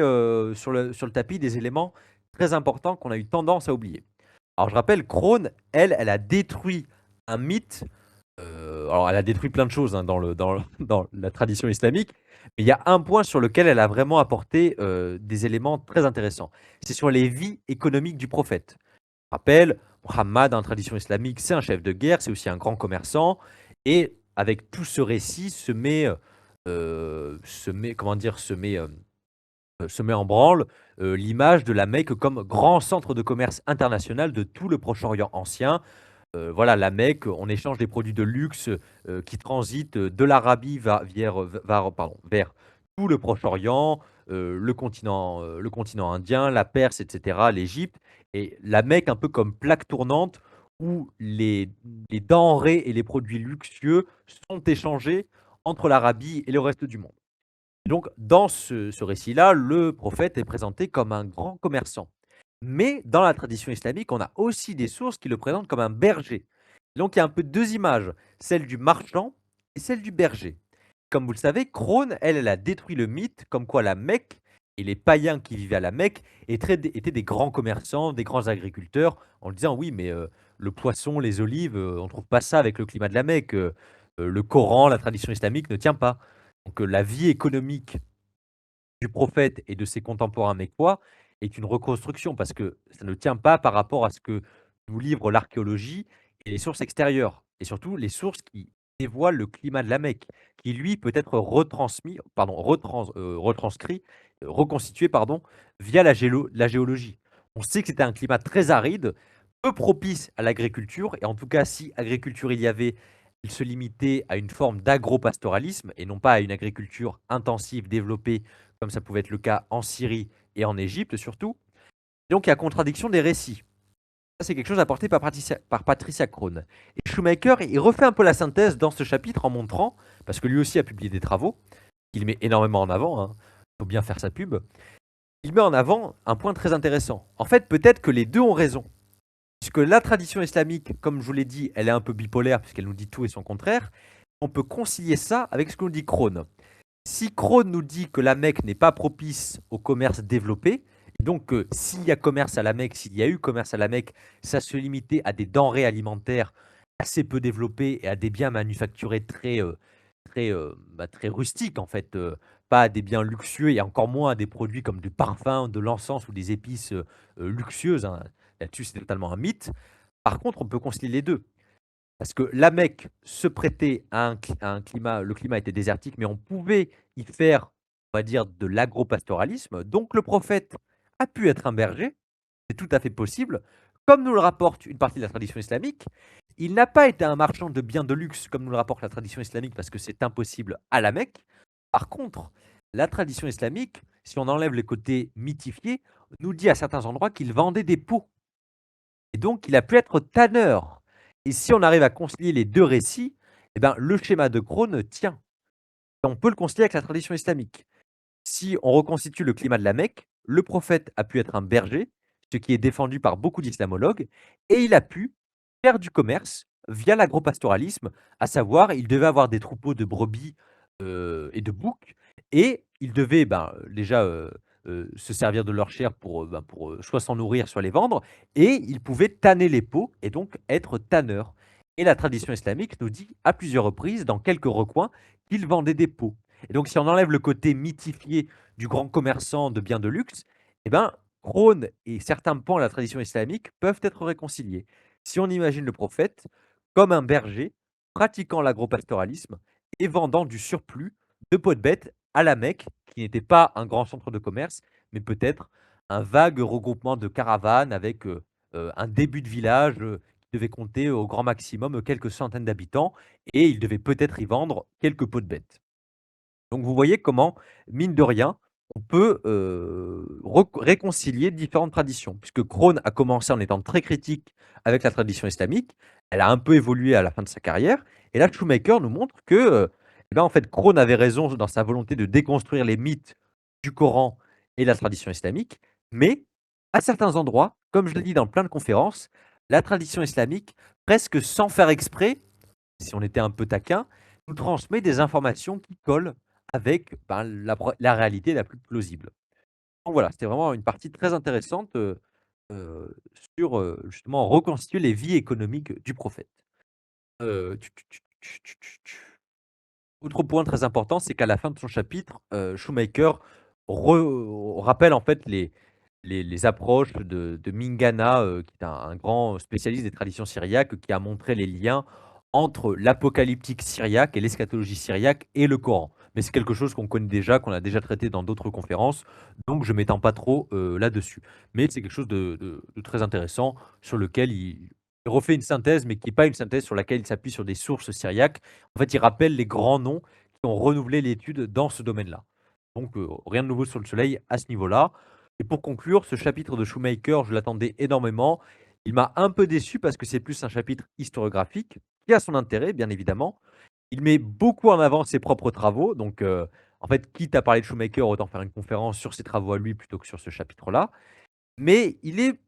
Speaker 1: sur le tapis des éléments très importants qu'on a eu tendance à oublier. Alors je rappelle, Krohn, elle a détruit un mythe. Alors elle a détruit plein de choses, hein, dans la tradition islamique, mais il y a un point sur lequel elle a vraiment apporté des éléments très intéressants. C'est sur les vies économiques du prophète. Rappel, Muhammad, dans la tradition islamique, c'est un chef de guerre, c'est aussi un grand commerçant. Et avec tout ce récit, se met en branle l'image de la Mecque comme grand centre de commerce international de tout le Proche-Orient ancien. Voilà, la Mecque, on échange des produits de luxe qui transitent de l'Arabie vers tout le Proche-Orient, le continent indien, la Perse, etc., l'Égypte. Et la Mecque, un peu comme plaque tournante où les denrées et les produits luxueux sont échangés entre l'Arabie et le reste du monde. Et donc, dans ce récit-là, le prophète est présenté comme un grand commerçant. Mais dans la tradition islamique, on a aussi des sources qui le présentent comme un berger. Donc il y a un peu deux images, celle du marchand et celle du berger. Comme vous le savez, Crone, elle a détruit le mythe comme quoi la Mecque et les païens qui vivaient à la Mecque étaient des grands commerçants, des grands agriculteurs, en disant oui, mais le poisson, les olives, on ne trouve pas ça avec le climat de la Mecque. Le Coran, la tradition islamique ne tient pas. Donc la vie économique du prophète et de ses contemporains mecquois est une reconstruction parce que ça ne tient pas par rapport à ce que nous livre l'archéologie et les sources extérieures, et surtout les sources qui dévoilent le climat de la Mecque, qui lui peut être retranscrit, reconstitué pardon, via la géologie. On sait que c'était un climat très aride, peu propice à l'agriculture, et en tout cas si agriculture il y avait, il se limitait à une forme d'agropastoralisme et non pas à une agriculture intensive développée comme ça pouvait être le cas en Syrie et en Égypte surtout. Donc il y a contradiction des récits. Ça, c'est quelque chose apporté par Patricia Krohn. Et Schumacher, il refait un peu la synthèse dans ce chapitre en montrant, parce que lui aussi a publié des travaux, qu'il met énormément en avant, hein, il faut bien faire sa pub, il met en avant un point très intéressant. En fait, peut-être que les deux ont raison, puisque la tradition islamique, comme je vous l'ai dit, elle est un peu bipolaire, puisqu'elle nous dit tout et son contraire. On peut concilier ça avec ce que nous dit Krohn. Si Krohn nous dit que la Mecque n'est pas propice au commerce développé, et donc s'il y a commerce à la Mecque, s'il y a eu commerce à la Mecque, ça se limitait à des denrées alimentaires assez peu développées et à des biens manufacturés très rustiques en fait, pas à des biens luxueux et encore moins à des produits comme du parfum, de l'encens ou des épices luxueuses, hein. Là-dessus, c'est totalement un mythe. Par contre, on peut concilier les deux. Parce que la Mecque se prêtait à un climat, le climat était désertique, mais on pouvait y faire, on va dire, de l'agropastoralisme. Donc le prophète a pu être un berger, c'est tout à fait possible. Comme nous le rapporte une partie de la tradition islamique, il n'a pas été un marchand de biens de luxe, comme nous le rapporte la tradition islamique, parce que c'est impossible à la Mecque. Par contre, la tradition islamique, si on enlève les côtés mythifiés, nous dit à certains endroits qu'il vendait des peaux. Et donc, il a pu être tanneur. Et si on arrive à concilier les deux récits, eh ben, le schéma de Crone tient. Et on peut le concilier avec la tradition islamique. Si on reconstitue le climat de la Mecque, le prophète a pu être un berger, ce qui est défendu par beaucoup d'islamologues, et il a pu faire du commerce via l'agropastoralisme, à savoir, il devait avoir des troupeaux de brebis et de boucs et ils devaient, ben, déjà, se servir de leur chair pour, soit s'en nourrir, soit les vendre et ils pouvaient tanner les peaux et donc être tanneurs et la tradition islamique nous dit à plusieurs reprises, dans quelques recoins, qu'ils vendaient des peaux et donc si on enlève le côté mythifié du grand commerçant de biens de luxe, et ben, Crone et certains pans de la tradition islamique peuvent être réconciliés. Si on imagine le prophète comme un berger pratiquant l'agropastoralisme et vendant du surplus de peaux de bêtes à la Mecque, qui n'était pas un grand centre de commerce, mais peut-être un vague regroupement de caravanes avec, un début de village, qui devait compter au grand maximum, quelques centaines d'habitants et il devait peut-être y vendre quelques peaux de bêtes. Donc vous voyez comment, mine de rien, on peut, réconcilier différentes traditions. Puisque Crone a commencé en étant très critique avec la tradition islamique, elle a un peu évolué à la fin de sa carrière et là Shoemaker nous montre que, eh ben, en fait, Crone avait raison dans sa volonté de déconstruire les mythes du Coran et la tradition islamique, mais à certains endroits, comme je l'ai dit dans plein de conférences, la tradition islamique, presque sans faire exprès, si on était un peu taquin, nous transmet des informations qui collent avec, ben, la réalité la plus plausible. Donc voilà, c'était vraiment une partie très intéressante, sur, justement reconstituer les vies économiques du prophète. Autre point très important, c'est qu'à la fin de son chapitre, Shoemaker rappelle en fait les approches de Mingana, qui est un grand spécialiste des traditions syriaques, qui a montré les liens entre l'apocalyptique syriaque et l'eschatologie syriaque et le Coran. Mais c'est quelque chose qu'on connaît déjà, qu'on a déjà traité dans d'autres conférences, donc je m'étends pas trop, là-dessus. Mais c'est quelque chose de très intéressant sur lequel il refait une synthèse, mais qui est pas une synthèse sur laquelle il s'appuie sur des sources syriaques. En fait, il rappelle les grands noms qui ont renouvelé l'étude dans ce domaine-là. Donc, rien de nouveau sous le soleil à ce niveau-là. Et pour conclure, ce chapitre de Shoemaker, je l'attendais énormément. Il m'a un peu déçu parce que c'est plus un chapitre historiographique qui a son intérêt, bien évidemment. Il met beaucoup en avant ses propres travaux. Donc, en fait, quitte à parler de Shoemaker, autant faire une conférence sur ses travaux à lui plutôt que sur ce chapitre-là. Mais il est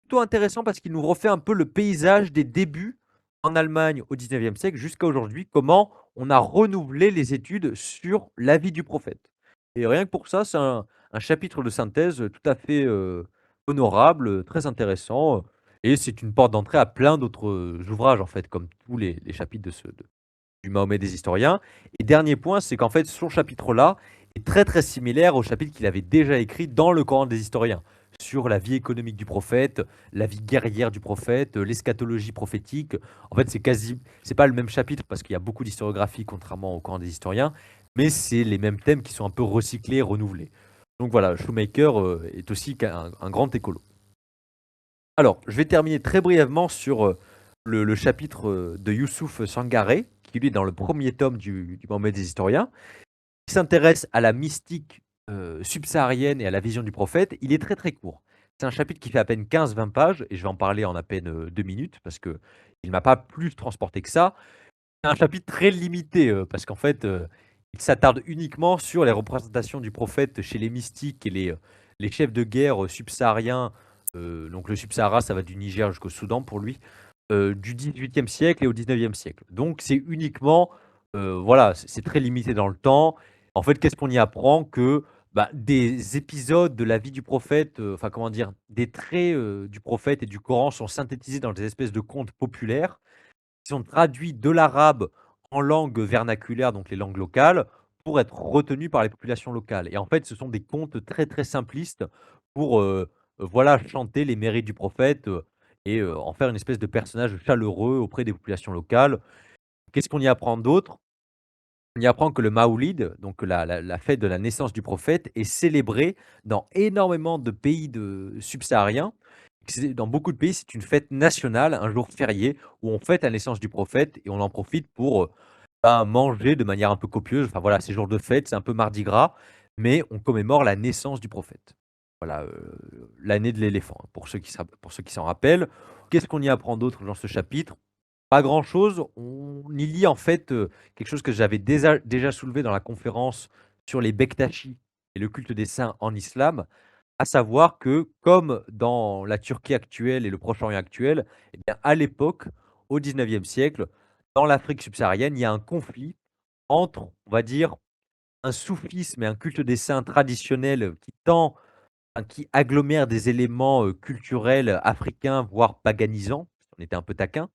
Speaker 1: plutôt intéressant parce qu'il nous refait un peu le paysage des débuts en Allemagne au 19e siècle jusqu'à aujourd'hui, comment on a renouvelé les études sur la vie du prophète. Et rien que pour ça, c'est un chapitre de synthèse tout à fait, honorable, très intéressant, et c'est une porte d'entrée à plein d'autres, ouvrages, en fait, comme tous les chapitres du Mahomet des historiens. Et dernier point, c'est qu'en fait, son chapitre-là est très, très similaire au chapitre qu'il avait déjà écrit dans le Coran des historiens, sur la vie économique du prophète, la vie guerrière du prophète, l'eschatologie prophétique. En fait, c'est pas le même chapitre parce qu'il y a beaucoup d'historiographie contrairement au Coran des historiens, mais c'est les mêmes thèmes qui sont un peu recyclés, renouvelés. Donc voilà, Shoemaker est aussi un grand écolo. Alors, je vais terminer très brièvement sur le chapitre de Youssouf Sangaré, qui lui est dans le premier tome du Mahomet des historiens, qui s'intéresse à la mystique subsaharienne et à la vision du prophète. Il est très très court. C'est un chapitre qui fait à peine 15-20 pages, et je vais en parler en à peine 2 minutes, parce qu'il ne m'a pas plus transporté que ça. C'est un chapitre très limité, parce qu'en fait, il s'attarde uniquement sur les représentations du prophète chez les mystiques et les chefs de guerre subsahariens. Donc le Sub-Sahara, ça va du Niger jusqu'au Soudan pour lui, du 18e siècle et au 19e siècle. Donc c'est uniquement, voilà, c'est très limité dans le temps. En fait, qu'est-ce qu'on y apprend? Que, bah, des épisodes de la vie du prophète, enfin comment dire? Des traits, du prophète et du Coran sont synthétisés dans des espèces de contes populaires qui sont traduits de l'arabe en langue vernaculaire, donc les langues locales, pour être retenus par les populations locales. Et en fait, ce sont des contes très, très simplistes pour, voilà, chanter les mérites du prophète, et en faire une espèce de personnage chaleureux auprès des populations locales. Qu'est-ce qu'on y apprend d'autre? On y apprend que le Maoulid, donc la fête de la naissance du prophète, est célébrée dans énormément de pays subsahariens. Dans beaucoup de pays, c'est une fête nationale, un jour férié, où on fête la naissance du prophète et on en profite pour manger de manière un peu copieuse. Enfin voilà, ces jours de fête, c'est un peu Mardi Gras, mais on commémore la naissance du prophète. Voilà, l'année de l'éléphant, hein, pour ceux qui s'en rappellent. Qu'est-ce qu'on y apprend d'autre dans ce chapitre? Pas grand-chose. On y lit en fait, quelque chose que j'avais déjà soulevé dans la conférence sur les Bektashi et le culte des saints en islam, à savoir que, comme dans la Turquie actuelle et le Proche-Orient actuel, eh bien, à l'époque, au 19e siècle, dans l'Afrique subsaharienne, il y a un conflit entre, on va dire, un soufisme et un culte des saints traditionnel, qui agglomère des éléments, culturels, africains, voire paganisants, on était un peu taquin,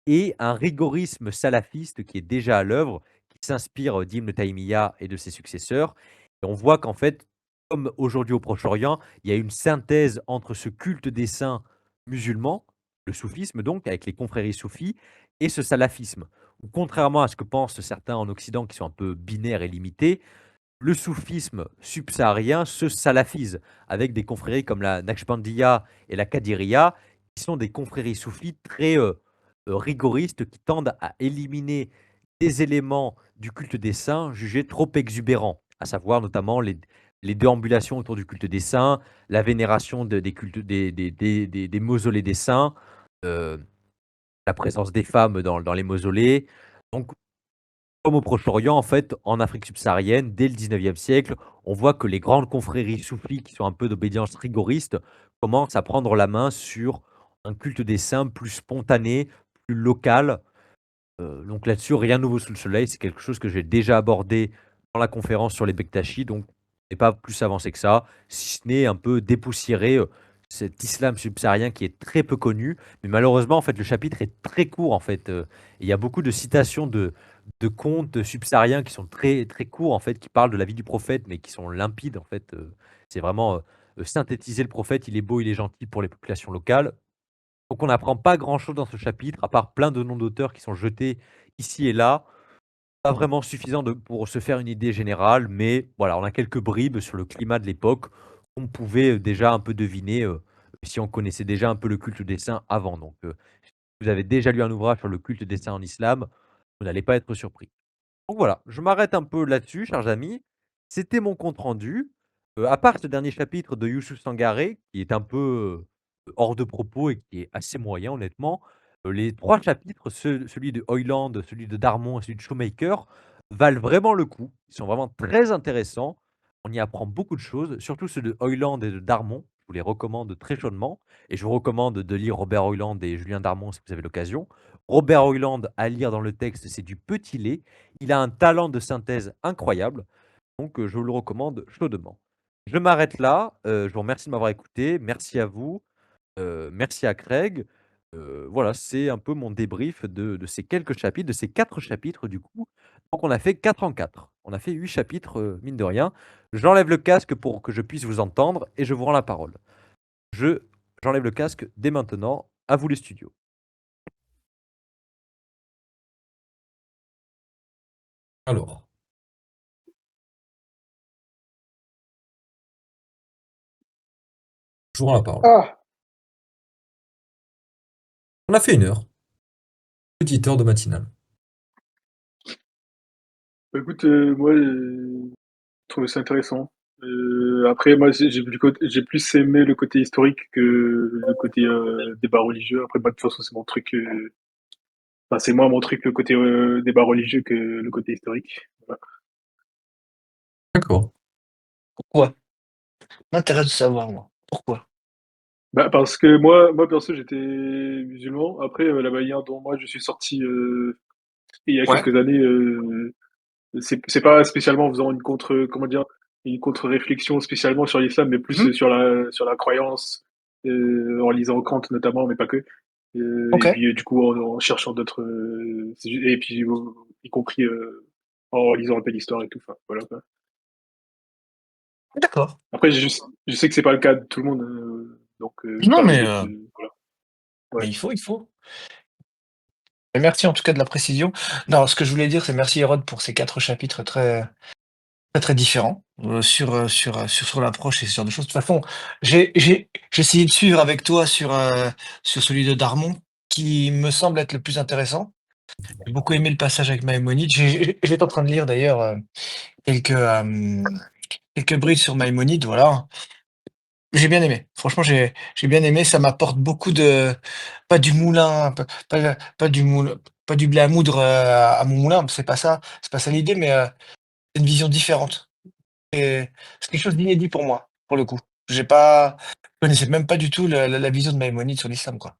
Speaker 1: et un rigorisme salafiste qui est déjà à l'œuvre, qui s'inspire, d'Ibn Taymiyya et de ses successeurs. Et on voit qu'en fait, comme aujourd'hui au Proche-Orient, il y a une synthèse entre ce culte des saints musulmans, le soufisme donc, avec les confréries soufis, et ce salafisme. Où contrairement à ce que pensent certains en Occident qui sont un peu binaires et limités, le soufisme subsaharien se salafise avec des confréries comme la Naqshbandiya et la Qadiriya, qui sont des confréries soufis très rigoristes qui tendent à éliminer des éléments du culte des saints jugés trop exubérants, à savoir notamment les déambulations autour du culte des saints, la vénération des cultes des mausolées des saints, euh, la présence des femmes dans les mausolées. Donc, comme au Proche-Orient, en fait, en Afrique subsaharienne, dès le 19e siècle, on voit que les grandes confréries soufis, qui sont un peu d'obédience rigoriste, commencent à prendre la main sur un culte des saints plus spontané, plus local. Donc là-dessus, rien de nouveau sous le soleil. C'est quelque chose que j'ai déjà abordé dans la conférence sur les Bektashi, donc n'est pas plus avancé que ça, si ce n'est un peu dépoussiérer cet islam subsaharien qui est très peu connu. Mais malheureusement, en fait, le chapitre est très court, en fait. Il y a beaucoup de citations de contes subsahariens qui sont très, très courts, en fait, qui parlent de la vie du prophète, mais qui sont limpides, en fait. C'est vraiment synthétiser le prophète, il est beau, il est gentil pour les populations locales. Donc on n'apprend pas grand-chose dans ce chapitre, à part plein de noms d'auteurs qui sont jetés ici et là. Pas vraiment suffisant pour se faire une idée générale, mais voilà, on a quelques bribes sur le climat de l'époque qu'on pouvait déjà un peu deviner si on connaissait déjà un peu le culte des saints avant. Donc, si vous avez déjà lu un ouvrage sur le culte des saints en islam, vous n'allez pas être surpris. Donc voilà, je m'arrête un peu là-dessus, chers amis. C'était mon compte rendu. À part ce dernier chapitre de Youssouf Sangaré, qui est un peu, hors de propos et qui est assez moyen honnêtement, les 3 chapitres, celui de Hoyland, celui de Darmon et celui de Shoemaker, valent vraiment le coup. Ils sont vraiment très intéressants. On y apprend beaucoup de choses, surtout ceux de Hoyland et de Darmon. Je vous les recommande très chaudement et je vous recommande de lire Robert Hoyland et Julien Darmon si vous avez l'occasion. Robert Hoyland, à lire dans le texte, c'est du petit lait. Il a un talent de synthèse incroyable, donc je vous le recommande chaudement. Je m'arrête là, je vous remercie de m'avoir écouté, merci à vous, merci à Craig. Voilà, c'est un peu mon débrief de ces quelques chapitres, de ces 4 chapitres du coup. Donc on a fait 4 en 4. On a fait 8 chapitres, mine de rien. J'enlève le casque pour que je puisse vous entendre et je vous rends la parole. Je J'enlève le casque dès maintenant. À vous les studios.
Speaker 2: Alors, je vous rends la parole.
Speaker 3: Ah,
Speaker 2: On a fait 1 heure, petite heure de matinale.
Speaker 3: bah écoute, moi, je trouvais ça intéressant. Après, moi, j'ai plus aimé le côté historique que le côté débat religieux. Après, bah, de toute façon, c'est mon truc. Enfin, c'est moi mon truc, le côté débat religieux que le côté historique. Voilà.
Speaker 2: D'accord.
Speaker 4: Pourquoi? M'intéresse de savoir, moi. Pourquoi?
Speaker 3: Bah, parce que moi, perso, j'étais musulman. Après, la manière dont moi je suis sorti il y a
Speaker 4: Ouais.
Speaker 3: quelques années, c'est pas spécialement en faisant comment dire, une contre-réflexion spécialement sur l'islam, mais plus
Speaker 4: Mhm.
Speaker 3: sur la croyance, en lisant Kant notamment, mais pas que.
Speaker 4: Ok.
Speaker 3: Et puis du coup en cherchant d'autres, et puis y compris en lisant un peu l'histoire et tout. Enfin, voilà, quoi.
Speaker 4: D'accord.
Speaker 3: Après, je sais que c'est pas le cas de tout le monde, donc je me
Speaker 4: Non,
Speaker 3: permets de voilà. Ouais.
Speaker 4: mais il faut. Mais merci en tout cas de la précision. Non, ce que je voulais dire, c'est merci Hérode pour ces 4 chapitres très, très, très différents, sur l'approche et ce genre de choses. De toute façon, j'ai essayé de suivre avec toi sur celui de Darmon, qui me semble être le plus intéressant. J'ai beaucoup aimé le passage avec Maïmonide. J'étais en train de lire d'ailleurs, quelques, quelques brides sur Maïmonide, voilà. J'ai bien aimé. Franchement, j'ai bien aimé. Ça m'apporte beaucoup de pas du moulin, pas du moule pas du blé à moudre, à mon moulin, c'est pas ça l'idée, mais, c'est une vision différente et c'est quelque chose d'inédit pour moi, pour le coup. Je connaissais même pas du tout la vision de Maïmonide sur l'islam, quoi.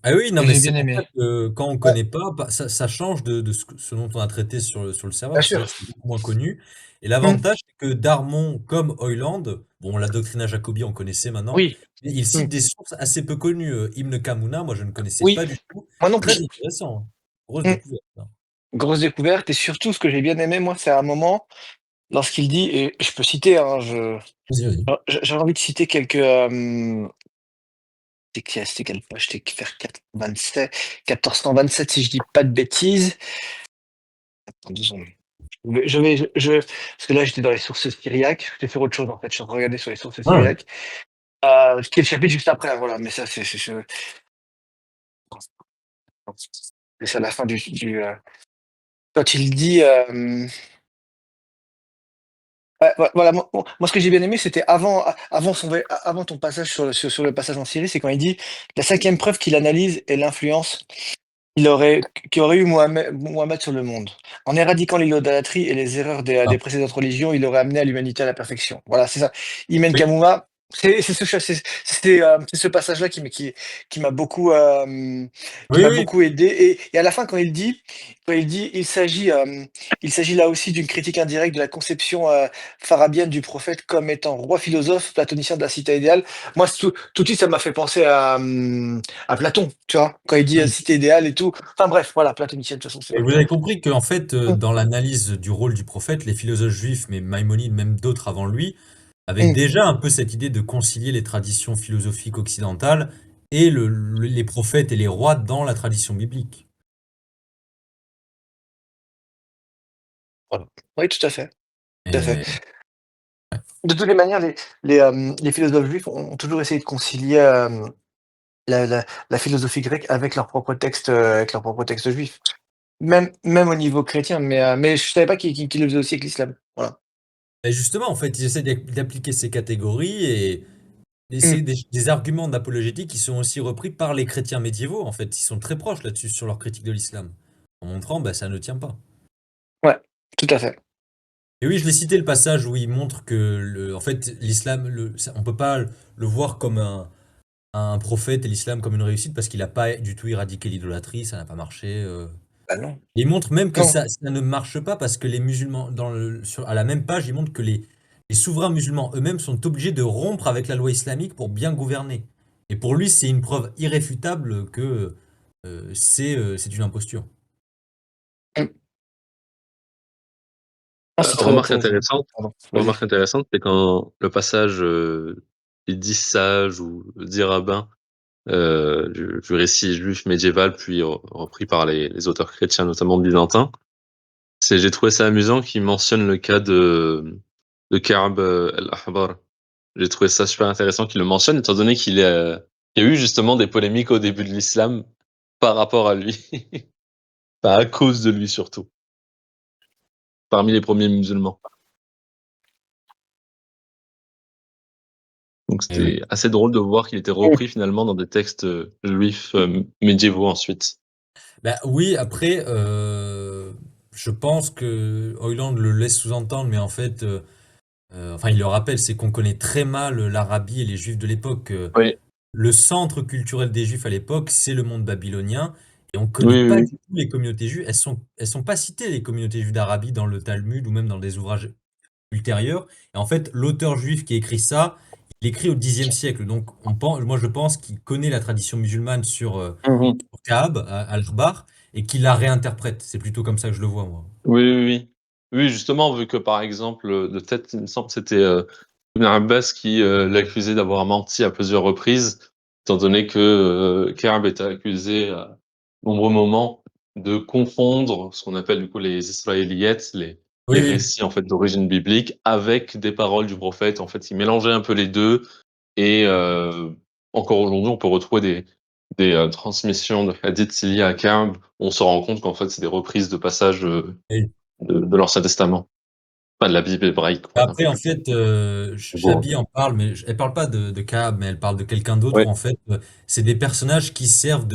Speaker 2: Ah oui, non,
Speaker 4: que
Speaker 2: mais
Speaker 4: j'ai
Speaker 2: c'est
Speaker 4: bien
Speaker 2: pour ça
Speaker 4: aimé.
Speaker 2: que quand on
Speaker 4: Ouais,
Speaker 2: connaît pas, ça change de ce dont on a traité sur le
Speaker 4: bien
Speaker 2: serveur. C'est
Speaker 4: sûr.
Speaker 2: vrai que c'est beaucoup moins connu. Et
Speaker 4: Mmh.
Speaker 2: l'avantage, c'est que Darmon, comme Hoyland, bon, la doctrina Jacobi, on connaissait maintenant,
Speaker 4: Oui.
Speaker 2: mais il
Speaker 4: Mmh.
Speaker 2: cite des sources assez peu connues. Ibn Kamuna, moi, je ne connaissais
Speaker 4: Oui,
Speaker 2: pas du tout.
Speaker 4: moi non
Speaker 2: Très
Speaker 4: plus.
Speaker 2: intéressant, hein. Grosse
Speaker 4: Mmh.
Speaker 2: découverte, hein.
Speaker 4: Grosse découverte et surtout ce que j'ai bien aimé moi, c'est à un moment lorsqu'il dit et je peux citer, hein,
Speaker 2: Vas-y, vas-y.
Speaker 4: j'aurais envie de citer quelques, c'était quelle page? C'était vers 427 1427 si je dis pas de bêtises. Attends 2 secondes. Parce que là j'étais dans les sources syriaques, je vais faire autre chose en fait, je suis en train de regarder sur les sources
Speaker 2: Ouais, ouais.
Speaker 4: syriaques. Qui est le chapitre juste après, voilà, mais ça c'est à la fin quand il dit, ouais, voilà, moi ce que j'ai bien aimé, c'était avant ton passage sur le passage en Syrie, c'est quand il dit: «La 5e preuve qu'il analyse est l'influence qu'aurait eu Mohammed sur le monde. En éradiquant l'idolâtrie et les erreurs
Speaker 2: Ah,
Speaker 4: des précédentes religions, il aurait amené à l'humanité à la perfection». Voilà, c'est ça. Imen
Speaker 2: oui,
Speaker 4: Kamouma, c'est ce passage-là qui m'a beaucoup, qui
Speaker 2: oui,
Speaker 4: m'a
Speaker 2: oui.
Speaker 4: beaucoup aidé et à la fin quand il dit: «Il s'agit là aussi d'une critique indirecte de la conception, farabienne du prophète comme étant roi philosophe, platonicien de la cité idéale». Moi, tout de suite, ça m'a fait penser à Platon, tu vois? Quand il dit,
Speaker 2: Oui.
Speaker 4: cité idéale et tout. Enfin bref, voilà, platonicienne, de toute façon,
Speaker 2: Et
Speaker 4: c'est
Speaker 2: vous avez compris qu'en fait,
Speaker 4: mmh,
Speaker 2: dans l'analyse du rôle du prophète, les philosophes juifs, mais Maïmonide, même d'autres avant lui, avaient
Speaker 4: mmh,
Speaker 2: déjà un peu cette idée de concilier les traditions philosophiques occidentales et les prophètes et les rois dans la tradition biblique.
Speaker 4: voilà. Oui, tout à fait, tout à fait.
Speaker 2: Et
Speaker 4: De toutes les manières, les philosophes juifs ont toujours essayé de concilier, la philosophie grecque avec leurs propres textes juifs. Même au niveau chrétien, mais je savais pas qu'ils le faisaient aussi avec l'islam. Voilà.
Speaker 2: justement, en fait, ils essaient d'appliquer ces catégories et c'est
Speaker 4: Mmh,
Speaker 2: des arguments d'apologétique qui sont aussi repris par les chrétiens médiévaux, en fait. Ils sont très proches là-dessus sur leur critique de l'islam, en montrant, bah, ça ne tient pas.
Speaker 4: ouais, tout à fait.
Speaker 2: Et oui, je vais citer le passage où il montre que, en fait, l'islam, on peut pas le voir comme un prophète et l'islam comme une réussite parce qu'il n'a pas du tout éradiqué l'idolâtrie, ça n'a pas marché.
Speaker 4: Bah non,
Speaker 2: Et il montre même que
Speaker 4: non.
Speaker 2: ça ne marche pas parce que les musulmans, à la même page, il montre que les souverains musulmans eux-mêmes sont obligés de rompre avec la loi islamique pour bien gouverner. Et pour lui, c'est une preuve irréfutable que c'est une imposture.
Speaker 4: Mmh. Ah, c'est très
Speaker 5: Remarque
Speaker 4: intéressant.
Speaker 5: intéressante,
Speaker 4: Pardon, vas-y.
Speaker 5: c'est quand le passage les 10 sages ou 10 rabbins du récit juif médiéval, puis repris par les auteurs chrétiens, notamment byzantins. J'ai trouvé ça amusant qu'ils mentionnent le cas de Ka'b el-Ahbar. J'ai trouvé ça super intéressant qu'ils le mentionnent, étant donné il y a eu justement des polémiques au début de l'islam par rapport à lui. Enfin, à cause de lui surtout, parmi les premiers musulmans. Donc
Speaker 2: Et oui.
Speaker 5: c'était assez drôle de voir qu'il était repris finalement dans des textes juifs médiévaux ensuite.
Speaker 2: Bah oui, après, je pense que Hoyland le laisse sous-entendre, mais en fait, enfin, il le rappelle, c'est qu'on connaît très mal l'Arabie et les Juifs de l'époque.
Speaker 5: Oui,
Speaker 2: Le centre culturel des Juifs à l'époque, c'est le monde babylonien, et on connaît
Speaker 5: oui, oui,
Speaker 2: pas
Speaker 5: oui.
Speaker 2: du tout les communautés juives. Elles sont pas citées, les communautés juives d'Arabie, dans le Talmud ou même dans des ouvrages ultérieurs. Et en fait, l'auteur juif qui écrit ça, il écrit au Xe siècle. Donc, moi, je pense qu'il connaît la tradition musulmane
Speaker 4: Mmh.
Speaker 2: sur Kaab, à Al-Akhbar, et qu'il la réinterprète. C'est plutôt comme ça que je le vois, moi.
Speaker 5: Oui, oui, oui. Oui, justement, vu que par exemple, de tête, il me semble que c'était Ibn Abbas qui l'accusait d'avoir menti à plusieurs reprises, étant donné que Ka'b était accusé à nombreux moments de confondre ce qu'on appelle du coup les Israéliyettes, les
Speaker 2: Oui, oui.
Speaker 5: récits en fait d'origine biblique, avec des paroles du prophète. En fait, il mélangeait un peu les deux, et encore aujourd'hui, on peut retrouver des transmissions de hadiths liés à Ka'b. On se rend compte qu'en fait, c'est des reprises de passages
Speaker 2: Oui.
Speaker 5: de l'Ancien Testament. Pas de la Bible hébraïque, pour être un peu
Speaker 2: Après, en
Speaker 5: plus
Speaker 2: fait,
Speaker 5: beau.
Speaker 2: Chabi en parle, mais elle parle pas de Kaab, mais elle parle de quelqu'un d'autre, où
Speaker 5: Ouais.
Speaker 2: en fait, c'est des personnages qui servent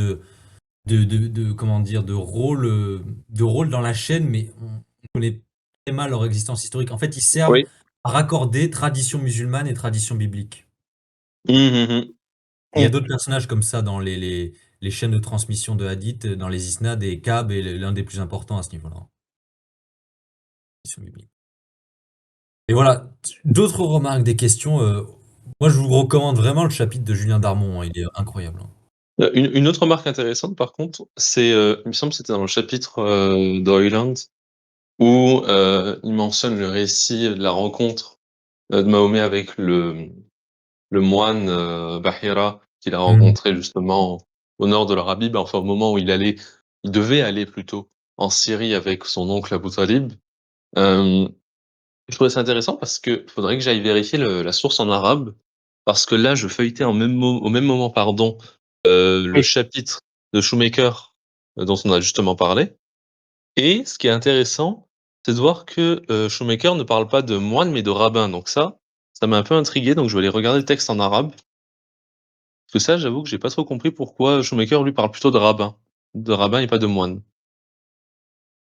Speaker 2: comment dire, de rôle dans la chaîne, mais on connaît très mal leur existence historique. En fait, ils servent
Speaker 5: Oui.
Speaker 2: à raccorder tradition musulmane et tradition biblique.
Speaker 5: Mmh, mmh, mmh.
Speaker 2: Et il y a d'autres personnages comme ça dans les les chaînes de transmission de hadith dans les isnads et Kab est l'un des plus importants à ce niveau-là. Et voilà, d'autres remarques, des questions. Moi, je vous recommande vraiment le chapitre de Julien Darmon, hein, il est incroyable. Hein.
Speaker 5: Une autre remarque intéressante, par contre, c'est, il me semble que c'était dans le chapitre d'Oiland, où il mentionne le récit de la rencontre de Mahomet avec le moine Bahira, qu'il a rencontré justement au nord de l'Arabie, enfin au moment où il devait aller plutôt en Syrie avec son oncle Abu Talib. Je trouvais ça intéressant parce que faudrait que j'aille vérifier la source en arabe, parce que là, je feuilletais au même moment, pardon, le
Speaker 4: Oui.
Speaker 5: chapitre de Shoemaker dont on a justement parlé. Et ce qui est intéressant, c'est de voir que Shoemaker ne parle pas de moine, mais de rabbin. Donc ça m'a un peu intrigué, donc je vais aller regarder le texte en arabe. Parce que ça, j'avoue que j'ai pas trop compris pourquoi Shoemaker, lui, parle plutôt de rabbin et pas de moine.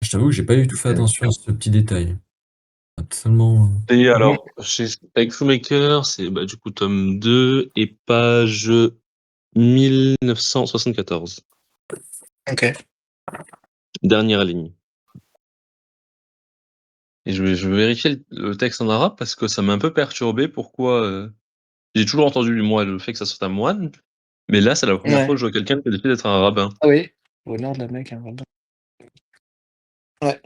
Speaker 2: Je t'avoue que j'ai pas du tout fait attention à ce petit détail. Totalement.
Speaker 5: Et alors, avec Shoemaker, c'est du coup tome 2 et page 1974.
Speaker 4: Ok.
Speaker 5: Dernière ligne. Et je vais vérifier le texte en arabe parce que ça m'a un peu perturbé. Pourquoi j'ai toujours entendu, moi, le fait que ça soit un moine, mais là, c'est la première fois
Speaker 4: Ouais.
Speaker 5: que je vois quelqu'un qui décide d'être un rabbin.
Speaker 4: Ah oui. Au nord de la Mecque, un rabbin. Ouais.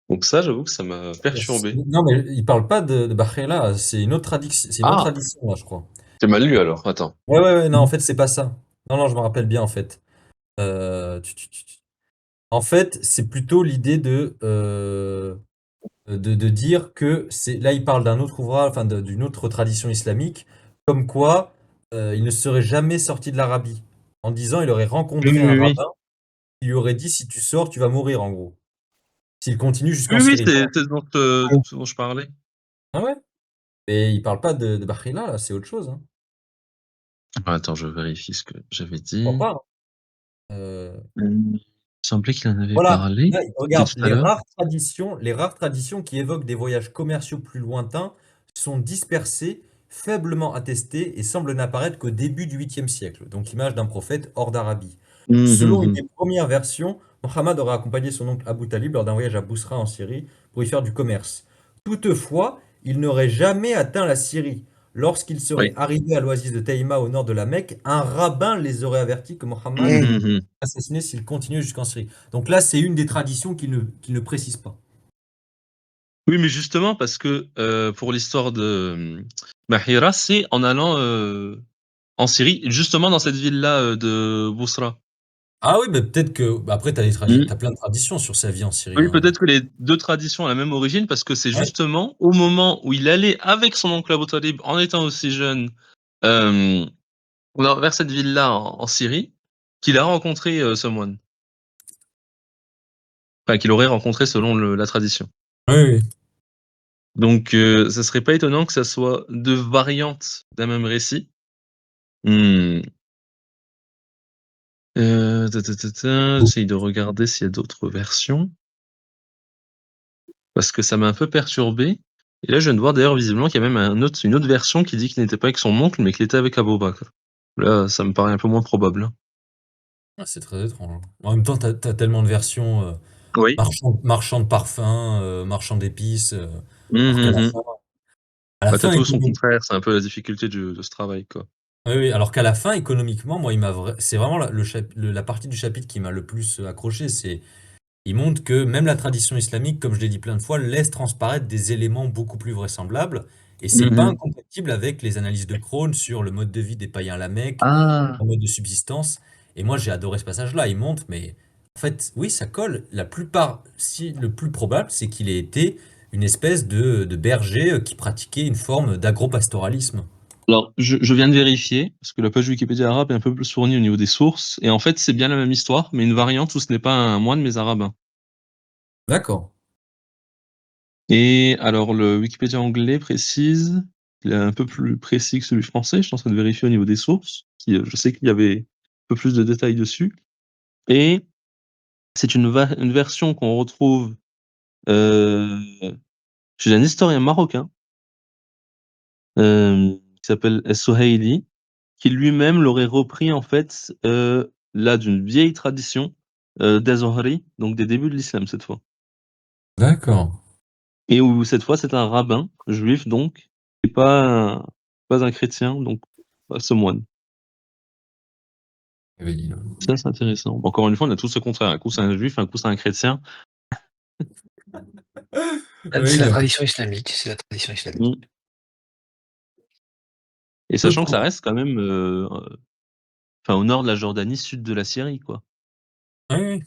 Speaker 5: Donc ça, j'avoue que ça m'a perturbé.
Speaker 2: Non, mais il parle pas de Bakhela, c'est une autre tradition,
Speaker 5: Ah!
Speaker 2: là, je crois.
Speaker 5: J'ai mal lu alors, attends.
Speaker 2: Ouais, non, en fait, c'est pas ça. Non, je me rappelle bien, en fait. En fait, c'est plutôt l'idée de dire que c'est là, il parle d'un autre ouvrage, enfin d'une autre tradition islamique, comme quoi il ne serait jamais sorti de l'Arabie. En disant, il aurait
Speaker 5: Oui,
Speaker 2: rencontré un
Speaker 5: oui, oui.
Speaker 2: rabbin, il lui aurait dit si tu sors, tu vas mourir, en gros. S'il continue jusqu'en
Speaker 5: Oui, oui,
Speaker 2: Syrie.
Speaker 5: c'est ce dont je parlais.
Speaker 2: Ah ouais? Mais il parle pas de Bakhila, là, c'est autre chose. Hein.
Speaker 5: Attends, je vérifie ce que j'avais
Speaker 2: Je crois
Speaker 5: dit.
Speaker 2: pas. Hein.
Speaker 5: Il me semblait qu'il en avait
Speaker 2: Voilà,
Speaker 5: parlé.
Speaker 2: là,
Speaker 5: C'était
Speaker 2: regarde,
Speaker 5: tout à l'heure.
Speaker 2: les rares traditions qui évoquent des voyages commerciaux plus lointains sont dispersées, faiblement attestées et semblent n'apparaître qu'au début du 8e siècle, donc l'image d'un prophète hors d'Arabie. Selon une des premières versions, Mohammed aurait accompagné son oncle Abu Talib lors d'un voyage à Bousra en Syrie pour y faire du commerce. Toutefois, il n'aurait jamais atteint la Syrie. Lorsqu'il serait
Speaker 5: Oui.
Speaker 2: arrivé à l'oasis de Taïma au nord de la Mecque, un rabbin les aurait avertis que Mohammed
Speaker 4: Mmh.
Speaker 2: assassiné s'il continuait jusqu'en Syrie. Donc là, c'est une des traditions qu'il ne précise pas.
Speaker 5: Oui, mais justement parce que, pour l'histoire de, Bahira, c'est en allant, en Syrie, justement dans cette ville-là, de Bousra.
Speaker 2: Ah oui, mais peut-être que. Bah après,
Speaker 5: Mmh.
Speaker 2: t'as plein de traditions sur sa vie en Syrie.
Speaker 5: Oui,
Speaker 2: Hein.
Speaker 5: peut-être que les 2 traditions ont la même origine parce que c'est
Speaker 2: Ouais.
Speaker 5: justement au moment où il allait avec son oncle Abu Talib, en étant aussi jeune, hem, vers cette ville-là en Syrie, qu'il a rencontré, ce moine. Enfin, qu'il aurait rencontré selon la tradition.
Speaker 2: Oui.
Speaker 5: Donc, ça serait pas étonnant que ça soit 2 variantes d'un même récit. Mmh. J'essaye de regarder s'il y a d'autres versions, parce que ça m'a un peu perturbé. Et là, je viens de voir d'ailleurs visiblement qu'il y a même une autre version qui dit qu'il n'était pas avec son oncle, mais qu'il était avec Abou Bakr. Là, ça me paraît un peu moins probable, hein.
Speaker 2: Ah, c'est très étrange. Hein. En même temps, t'as tellement de versions
Speaker 5: Oui.
Speaker 2: marchand de parfums, marchand d'épices,
Speaker 5: Mmh
Speaker 2: alors qu'à
Speaker 5: mh,
Speaker 2: la
Speaker 5: mmh.
Speaker 2: fin, à la
Speaker 5: Bah, tu
Speaker 2: fin,
Speaker 5: tout son contraire, c'est un peu la difficulté de ce travail, quoi.
Speaker 2: oui, alors qu'à la fin, économiquement, moi, c'est vraiment la partie du chapitre qui m'a le plus accroché. Il montre que même la tradition islamique, comme je l'ai dit plein de fois, laisse transparaître des éléments beaucoup plus vraisemblables. Et c'est pas
Speaker 5: Mmh.
Speaker 2: incompatible avec les analyses de Crone sur le mode de vie des païens à la Mecque,
Speaker 5: Ah!
Speaker 2: en mode de subsistance. Et moi, j'ai adoré ce passage-là. Il montre, mais en fait, oui, ça colle. La plupart, si le plus probable, c'est qu'il ait été une espèce de berger qui pratiquait une forme d'agropastoralisme.
Speaker 5: Alors, je viens de vérifier, parce que la page Wikipédia arabe est un peu plus fournie au niveau des sources, et en fait, c'est bien la même histoire, mais une variante où ce n'est pas un moine, mais un rabbin.
Speaker 2: D'accord.
Speaker 5: Et alors, le Wikipédia anglais précise, il est un peu plus précis que celui français, je suis en train de vérifier au niveau des sources, je sais qu'il y avait un peu plus de détails dessus, et c'est une version qu'on retrouve euh, chez un historien marocain qui s'appelle Es-Souhaili, qui lui-même l'aurait repris en fait, là d'une vieille tradition, des Zohri, donc des débuts de l'islam cette fois.
Speaker 2: D'accord.
Speaker 5: Et où cette fois c'est un rabbin juif donc, et pas un chrétien, donc pas ce moine.
Speaker 2: Eh ben, dis donc.
Speaker 5: Ça c'est intéressant. Encore une fois, on a tous le contraire, un coup c'est un juif, un coup c'est un chrétien.
Speaker 2: Oui,
Speaker 4: C'est la
Speaker 2: non.
Speaker 4: tradition islamique, c'est la tradition islamique.
Speaker 5: Mmh. Et sachant que ça
Speaker 2: D'autres.
Speaker 5: reste quand même, enfin au nord de la Jordanie, sud de la Syrie, quoi.
Speaker 2: Oui, oui.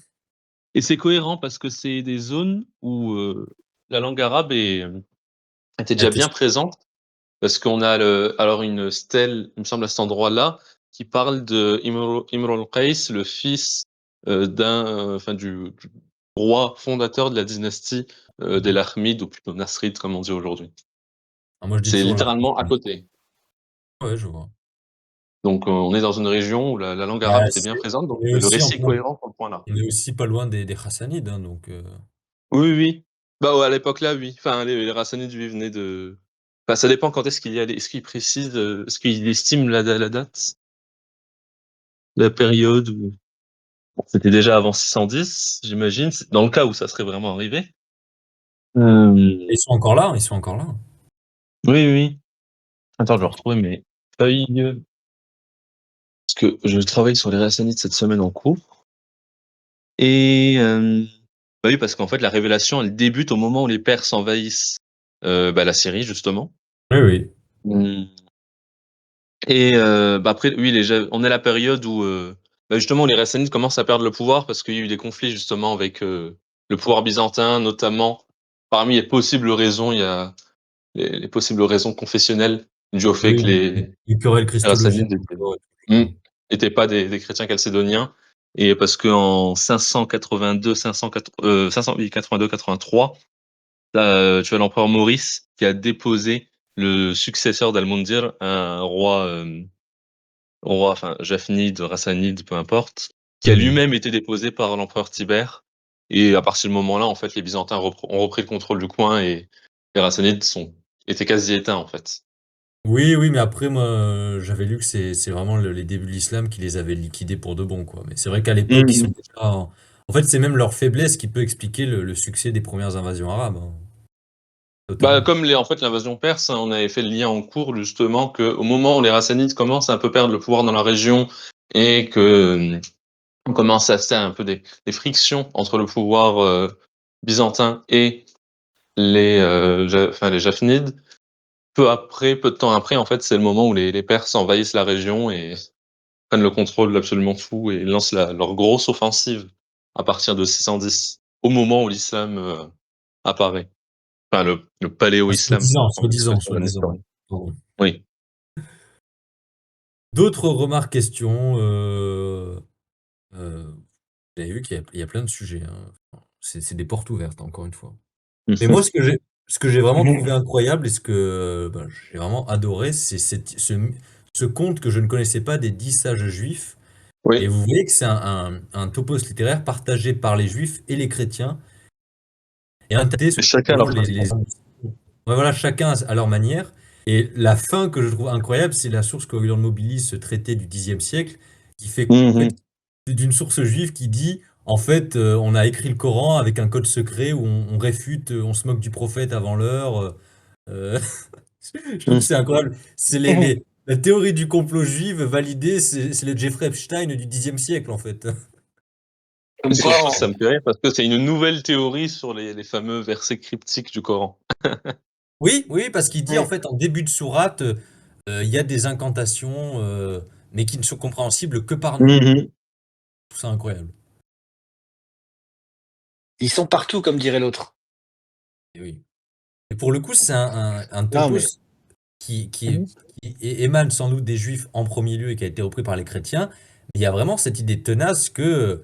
Speaker 5: Et c'est cohérent parce que c'est des zones où, la langue arabe était
Speaker 2: A
Speaker 5: déjà
Speaker 2: été
Speaker 5: bien présente. Parce qu'on a alors une stèle, il me semble à cet endroit-là, qui parle de Imr al-Qais, le fils, enfin du roi fondateur de la dynastie, des Lahmides ou plutôt Nasrides comme on dit aujourd'hui.
Speaker 2: Ah, moi, je dis
Speaker 5: C'est
Speaker 2: toujours la
Speaker 5: littéralement à côté.
Speaker 2: ouais, je vois.
Speaker 5: Donc, on est dans une région où la langue
Speaker 2: Bah,
Speaker 5: arabe était bien présente, donc
Speaker 2: on est
Speaker 5: le
Speaker 2: aussi en
Speaker 5: récit est
Speaker 2: plein
Speaker 5: cohérent sur le point-là.
Speaker 2: on est aussi pas loin des Hassanides, hein, donc
Speaker 5: Oui, oui. Bah, ouais, à l'époque là, oui. Enfin, les Hassanides, lui, venaient de enfin, ça dépend quand est-ce qu'il y allait. Est-ce qu'il précise, est-ce qu'il estime la date? La période où c'était déjà avant 610, j'imagine, c'est dans le cas où ça serait vraiment arrivé.
Speaker 2: ils sont encore là, ils sont encore là.
Speaker 5: Oui, oui, oui. Attends, je vais retrouver mes feuilles, parce que je travaille sur les Hassanides cette semaine en cours et bah, oui, parce qu'en fait, la révélation, elle débute au moment où les Perses envahissent, bah, la Syrie, justement.
Speaker 2: Oui, oui.
Speaker 5: Mmh et bah, après, oui, on est à la période où, bah, justement, les Hassanides commencent à perdre le pouvoir parce qu'il y a eu des conflits, justement, avec, le pouvoir byzantin, notamment. Parmi les possibles raisons, il y a les possibles raisons confessionnelles dues au fait
Speaker 2: Oui,
Speaker 5: que
Speaker 2: les querelles
Speaker 5: les
Speaker 2: christologiques
Speaker 5: Hassanides
Speaker 2: encore et tout
Speaker 5: mmh,
Speaker 2: ça.
Speaker 5: étaient pas des chrétiens chalcédoniens et parce qu'en 582, 582-83, tu as l'empereur Maurice qui a déposé le successeur d'Al-Mundhir, un roi, enfin jafnide, rassanide, peu importe, qui a
Speaker 2: Mmh.
Speaker 5: lui-même été déposé par l'empereur Tibère et à partir de ce moment-là, en fait, les Byzantins ont repris le contrôle du coin et les Hassanides étaient quasi éteints, en fait.
Speaker 2: Oui, oui, mais après, moi, j'avais lu que c'est vraiment les débuts de l'islam qui les avaient liquidés pour de bon, quoi. Mais c'est vrai qu'à l'époque, ils sont
Speaker 5: Mmh.
Speaker 2: déjà en fait, c'est même leur faiblesse qui peut expliquer le succès des premières invasions arabes, hein,
Speaker 5: Bah,
Speaker 2: totalement.
Speaker 5: comme en fait, l'invasion perse, hein, on avait fait le lien en cours justement qu'au moment où les Hassanides commencent à un peu perdre le pouvoir dans la région et que, on commence à se faire un peu des frictions entre le pouvoir, byzantin et les Jafnides. Peu de temps après, en fait, c'est le moment où les Perses envahissent la région et prennent le contrôle d'absolument tout et lancent leur grosse offensive à partir de 610, au moment où l'islam, apparaît. Enfin le
Speaker 2: Ah,
Speaker 5: paléo-islam,
Speaker 2: soi-disant,
Speaker 5: comme on dit
Speaker 2: soi-disant,
Speaker 5: sur un
Speaker 2: soi-disant.
Speaker 5: historien.
Speaker 2: Pardon.
Speaker 5: Oui.
Speaker 2: D'autres remarques, questions, vous avez vu qu'il y a plein de sujets, hein. C'est des portes ouvertes, encore une fois. Mais moi, ce que j'ai vraiment trouvé incroyable et ce que, bah, j'ai vraiment adoré, c'est ce conte que je ne connaissais pas des 10 sages juifs. Et
Speaker 5: Oui,
Speaker 2: vous voyez que c'est un topos littéraire partagé par les juifs et les chrétiens et interprété
Speaker 5: et chacun à
Speaker 2: selon
Speaker 5: leur
Speaker 2: les
Speaker 5: façon.
Speaker 2: ouais, voilà, chacun à leur manière. Et la fin que je trouve incroyable, c'est la source qu'Orion mobilise, ce traité du Xe siècle, qui fait en fait
Speaker 5: Mmh.
Speaker 2: d'une source juive qui dit en fait, on a écrit le Coran avec un code secret où on réfute, on se moque du prophète avant l'heure. Je trouve que
Speaker 5: Mmh.
Speaker 2: c'est incroyable. C'est la théorie du complot juive validée, c'est le Jeffrey Epstein du Xe siècle en fait.
Speaker 4: Comme
Speaker 5: Et
Speaker 4: quoi,
Speaker 5: surtout, ça me fait rire parce que c'est une nouvelle théorie sur les fameux versets cryptiques du Coran.
Speaker 2: Oui, oui, parce qu'il dit en fait en début de sourate, il y a des incantations, mais qui ne sont compréhensibles que par nous.
Speaker 5: Mmh.
Speaker 2: Je trouve ça incroyable.
Speaker 4: ils sont partout, comme dirait l'autre.
Speaker 2: Et oui. Et pour le coup, c'est un
Speaker 4: Non, mais
Speaker 2: topos qui émane sans doute des Juifs en premier lieu et qui a été repris par les chrétiens. Mais il y a vraiment cette idée tenace que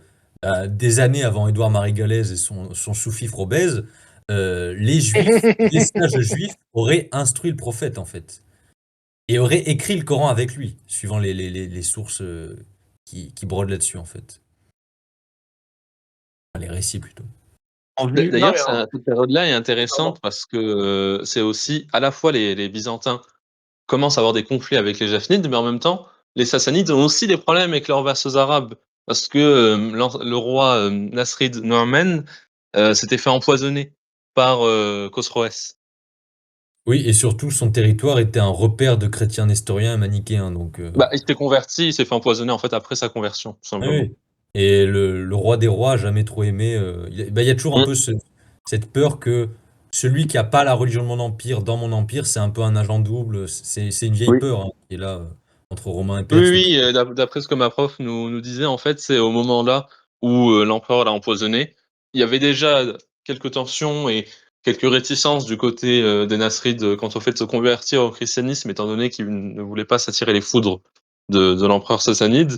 Speaker 2: des années avant Édouard-Marie Galèze et son sous-fifre obèse, les Juifs, les sages Juifs auraient instruit le prophète en fait et auraient écrit le Coran avec lui, suivant les sources qui brodent là-dessus en fait. Enfin, les récits plutôt.
Speaker 4: en vue. Non,
Speaker 5: D'ailleurs,
Speaker 4: mais
Speaker 5: cette période-là est intéressante
Speaker 4: pardon.
Speaker 5: parce que, c'est aussi à la fois les Byzantins commencent à avoir des conflits avec les Jafnides, mais en même temps, les Sassanides ont aussi des problèmes avec leurs vassaux arabes. Parce que le roi Nasrid Norman s'était fait empoisonner par Khosroès.
Speaker 2: Oui, et surtout, son territoire était un repère de chrétiens nestoriens et manichéens. Donc,
Speaker 5: Bah, il s'est converti, il s'est fait empoisonner en fait après sa conversion, tout
Speaker 2: oui,
Speaker 5: simplement.
Speaker 2: oui. Et le roi des rois a jamais trop aimé. Il y a toujours un
Speaker 5: Mm.
Speaker 2: peu cette peur que celui qui a pas la religion de mon empire dans mon empire, c'est un peu un agent double. C'est une vieille
Speaker 5: Oui.
Speaker 2: peur, hein, qui est là, entre Romains et
Speaker 5: Oui,
Speaker 2: Perses.
Speaker 5: oui, d'après ce que ma prof nous disait, en fait, c'est au moment-là où l'empereur l'a empoisonné. Il y avait déjà quelques tensions et quelques réticences du côté des Nasrides quant au fait de se convertir au christianisme, étant donné qu'ils ne voulaient pas s'attirer les foudres de l'empereur sassanide.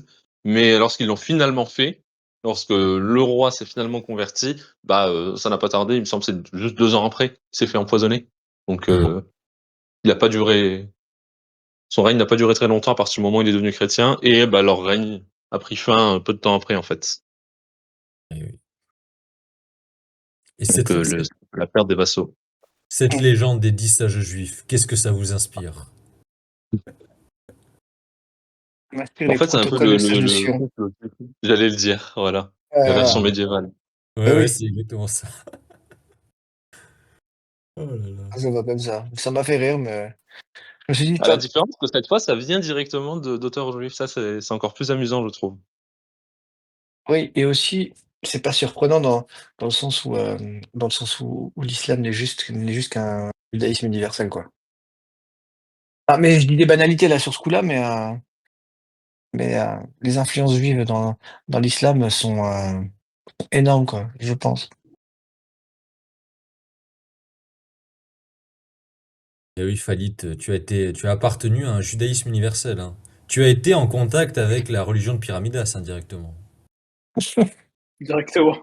Speaker 5: Mais lorsqu'ils l'ont finalement fait, lorsque le roi s'est finalement converti, bah ça n'a pas tardé, il me semble que c'est juste 2 ans après, il s'est fait empoisonner. Donc il n'a pas duré, son règne n'a pas duré très longtemps à partir du moment où il est devenu chrétien, et bah, leur règne a pris fin un peu de temps après, en fait.
Speaker 2: Et oui. Et
Speaker 5: Donc la perte des vassaux.
Speaker 2: cette légende des 10 sages juifs, qu'est-ce que ça vous inspire?
Speaker 4: Masquer
Speaker 5: En
Speaker 4: les
Speaker 5: fait, c'est un peu
Speaker 4: protocoles de Sadducion.
Speaker 5: j'allais le dire, voilà. La
Speaker 4: Euh,
Speaker 5: version médiévale.
Speaker 2: Ouais,
Speaker 4: bah
Speaker 2: ouais,
Speaker 4: oui,
Speaker 2: c'est exactement ça. Oh là là.
Speaker 4: ça va comme ça. Ça m'a fait rire, mais je me suis dit,
Speaker 5: Ah, la
Speaker 4: toi,
Speaker 5: différence, c'est que cette fois, ça vient directement d'auteurs juifs. Ça, c'est encore plus amusant, je trouve.
Speaker 4: oui, et aussi, c'est pas surprenant dans le sens où, où l'islam n'est juste qu'un judaïsme universel, quoi. Ah, mais je dis des banalités là sur ce coup-là, mais les influences juives dans l'islam sont énormes, quoi, je pense.
Speaker 2: Et oui, Falit, tu as appartenu à un judaïsme universel, hein. Tu as été en contact avec la religion de Pyramidas indirectement.
Speaker 3: Directement.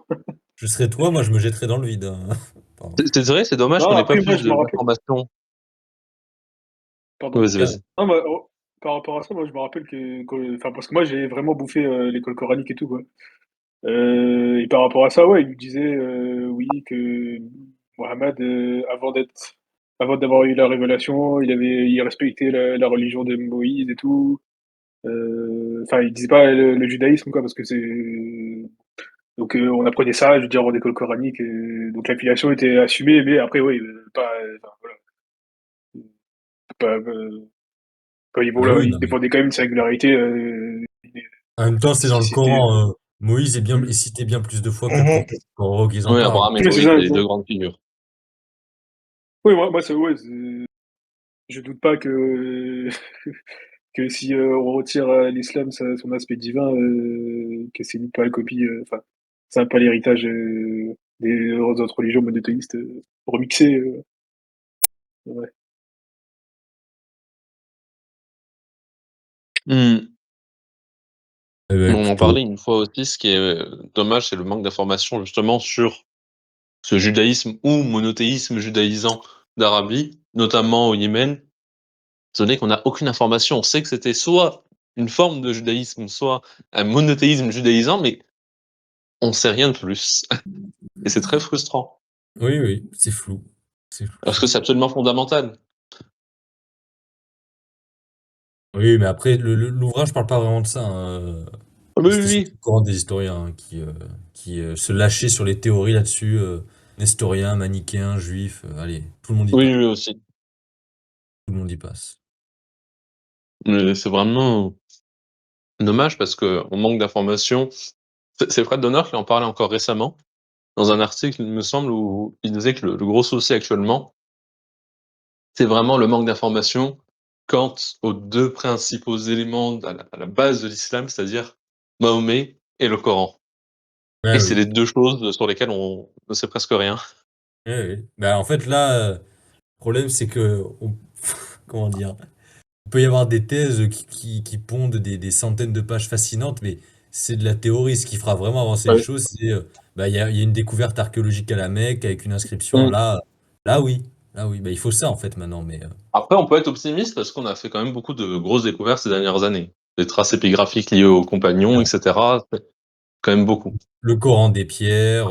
Speaker 2: Je serais toi, moi je me jetterais dans le vide, hein. Pardon.
Speaker 5: C'est vrai, c'est dommage
Speaker 3: Non,
Speaker 5: qu'on n'ait pas
Speaker 3: après, moi,
Speaker 5: plus
Speaker 3: je me rappelle.
Speaker 5: d'informations.
Speaker 3: Pardon.
Speaker 5: Vas-y, vas-y.
Speaker 3: Non, par rapport à ça, moi, je me rappelle enfin, parce que moi, j'ai vraiment bouffé l'école coranique et tout, quoi. Et par rapport à ça, ouais, il nous disait, oui, que Mohammed, avant d'avoir eu la révélation, il respectait la religion de Moïse et tout. Enfin, il disait pas le judaïsme, quoi, parce que c'est. Donc, on apprenait ça, je veux dire, en école coranique. Donc, l'affiliation était assumée, mais après, oui, pas. Enfin, voilà, pas,
Speaker 2: Ah oui,
Speaker 3: il
Speaker 2: non mais.
Speaker 3: dépendait quand même de sa régularité.
Speaker 2: En même temps, c'est dans
Speaker 3: Si
Speaker 2: le
Speaker 3: c'était.
Speaker 2: Coran, Moïse est cité bien plus de fois que le
Speaker 4: Mhm.
Speaker 2: prophète. Faut qu'ils en
Speaker 5: Oui,
Speaker 2: parlent.
Speaker 5: Abraham et
Speaker 3: Oui, c'est
Speaker 5: Moïse,
Speaker 3: ça.
Speaker 5: les deux grandes figures.
Speaker 3: Oui, moi, ouais, je doute pas que si on retire à l'islam son aspect divin, que c'est une pâle copie, enfin, c'est un pâle héritage des autres religions monothéistes remixées. Ouais.
Speaker 5: Hmm.
Speaker 2: Eh ben,
Speaker 5: On en
Speaker 2: écoute,
Speaker 5: parlait une fois aussi, ce qui est dommage, c'est le manque d'informations justement sur ce judaïsme ou monothéisme judaïsant d'Arabie, notamment au Yémen, étant donné qu'on n'a aucune information. On sait que c'était soit une forme de judaïsme, soit un monothéisme judaïsant, mais on sait rien de plus. Et c'est très frustrant,
Speaker 2: oui, oui, c'est flou. C'est flou,
Speaker 5: parce
Speaker 2: c'est
Speaker 5: que c'est
Speaker 2: flou.
Speaker 5: absolument fondamental.
Speaker 2: Oui, mais après, l'ouvrage parle pas vraiment de ça, hein.
Speaker 5: Oui, oui,
Speaker 2: C'était surtout
Speaker 5: oui.
Speaker 2: le Coran des historiens, hein, qui se lâchaient sur les théories là-dessus, nestoriens, manichéens, juifs. Allez, tout le monde y passe.
Speaker 5: Oui, oui, aussi.
Speaker 2: Tout le monde y passe.
Speaker 5: Mais c'est vraiment dommage parce qu'on manque d'informations. C'est Fred Donner qui en parlait encore récemment, dans un article, il me semble, où il disait que le gros souci actuellement, c'est vraiment le manque d'informations quant aux deux principaux éléments à la base de l'islam, c'est-à-dire Mahomet et le Coran.
Speaker 2: Ouais,
Speaker 5: Et c'est
Speaker 2: oui.
Speaker 5: les deux choses sur lesquelles on ne sait presque rien.
Speaker 2: Ouais, oui. Bah, en fait, là, le problème, c'est que, comment dire, il peut y avoir des thèses qui pondent des centaines de pages fascinantes, mais c'est de la théorie. Ce qui fera vraiment avancer les
Speaker 5: Ouais.
Speaker 2: choses, c'est, bah, il y a une découverte archéologique à la Mecque avec une inscription.
Speaker 5: Mm.
Speaker 2: Là, oui. Là, oui. Bah, il faut ça, en fait, maintenant. Mais
Speaker 5: Après, on peut être optimiste parce qu'on a fait quand même beaucoup de grosses découvertes ces dernières années. Des traces épigraphiques liées aux compagnons, etc. C'est quand même beaucoup.
Speaker 2: le Coran des pierres,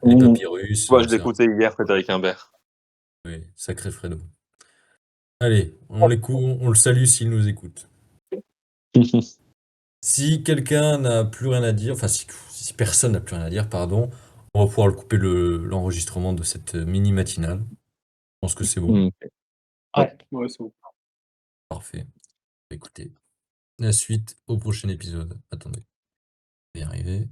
Speaker 2: les
Speaker 5: Mm.
Speaker 2: papyrus,
Speaker 5: Moi, je
Speaker 2: c'est un
Speaker 5: l'écoutais hier, Frédéric Imbert.
Speaker 2: oui, sacré Fredo. Allez, on le salue s'il nous écoute. Si quelqu'un n'a plus rien à dire, enfin si personne n'a plus rien à dire, pardon, on va pouvoir le couper l'enregistrement de cette mini matinale. Je pense que c'est bon.
Speaker 4: Ouais.
Speaker 3: Ouais, c'est bon.
Speaker 2: Parfait. Écoutez, la suite au prochain épisode. Attendez, je vais y arriver.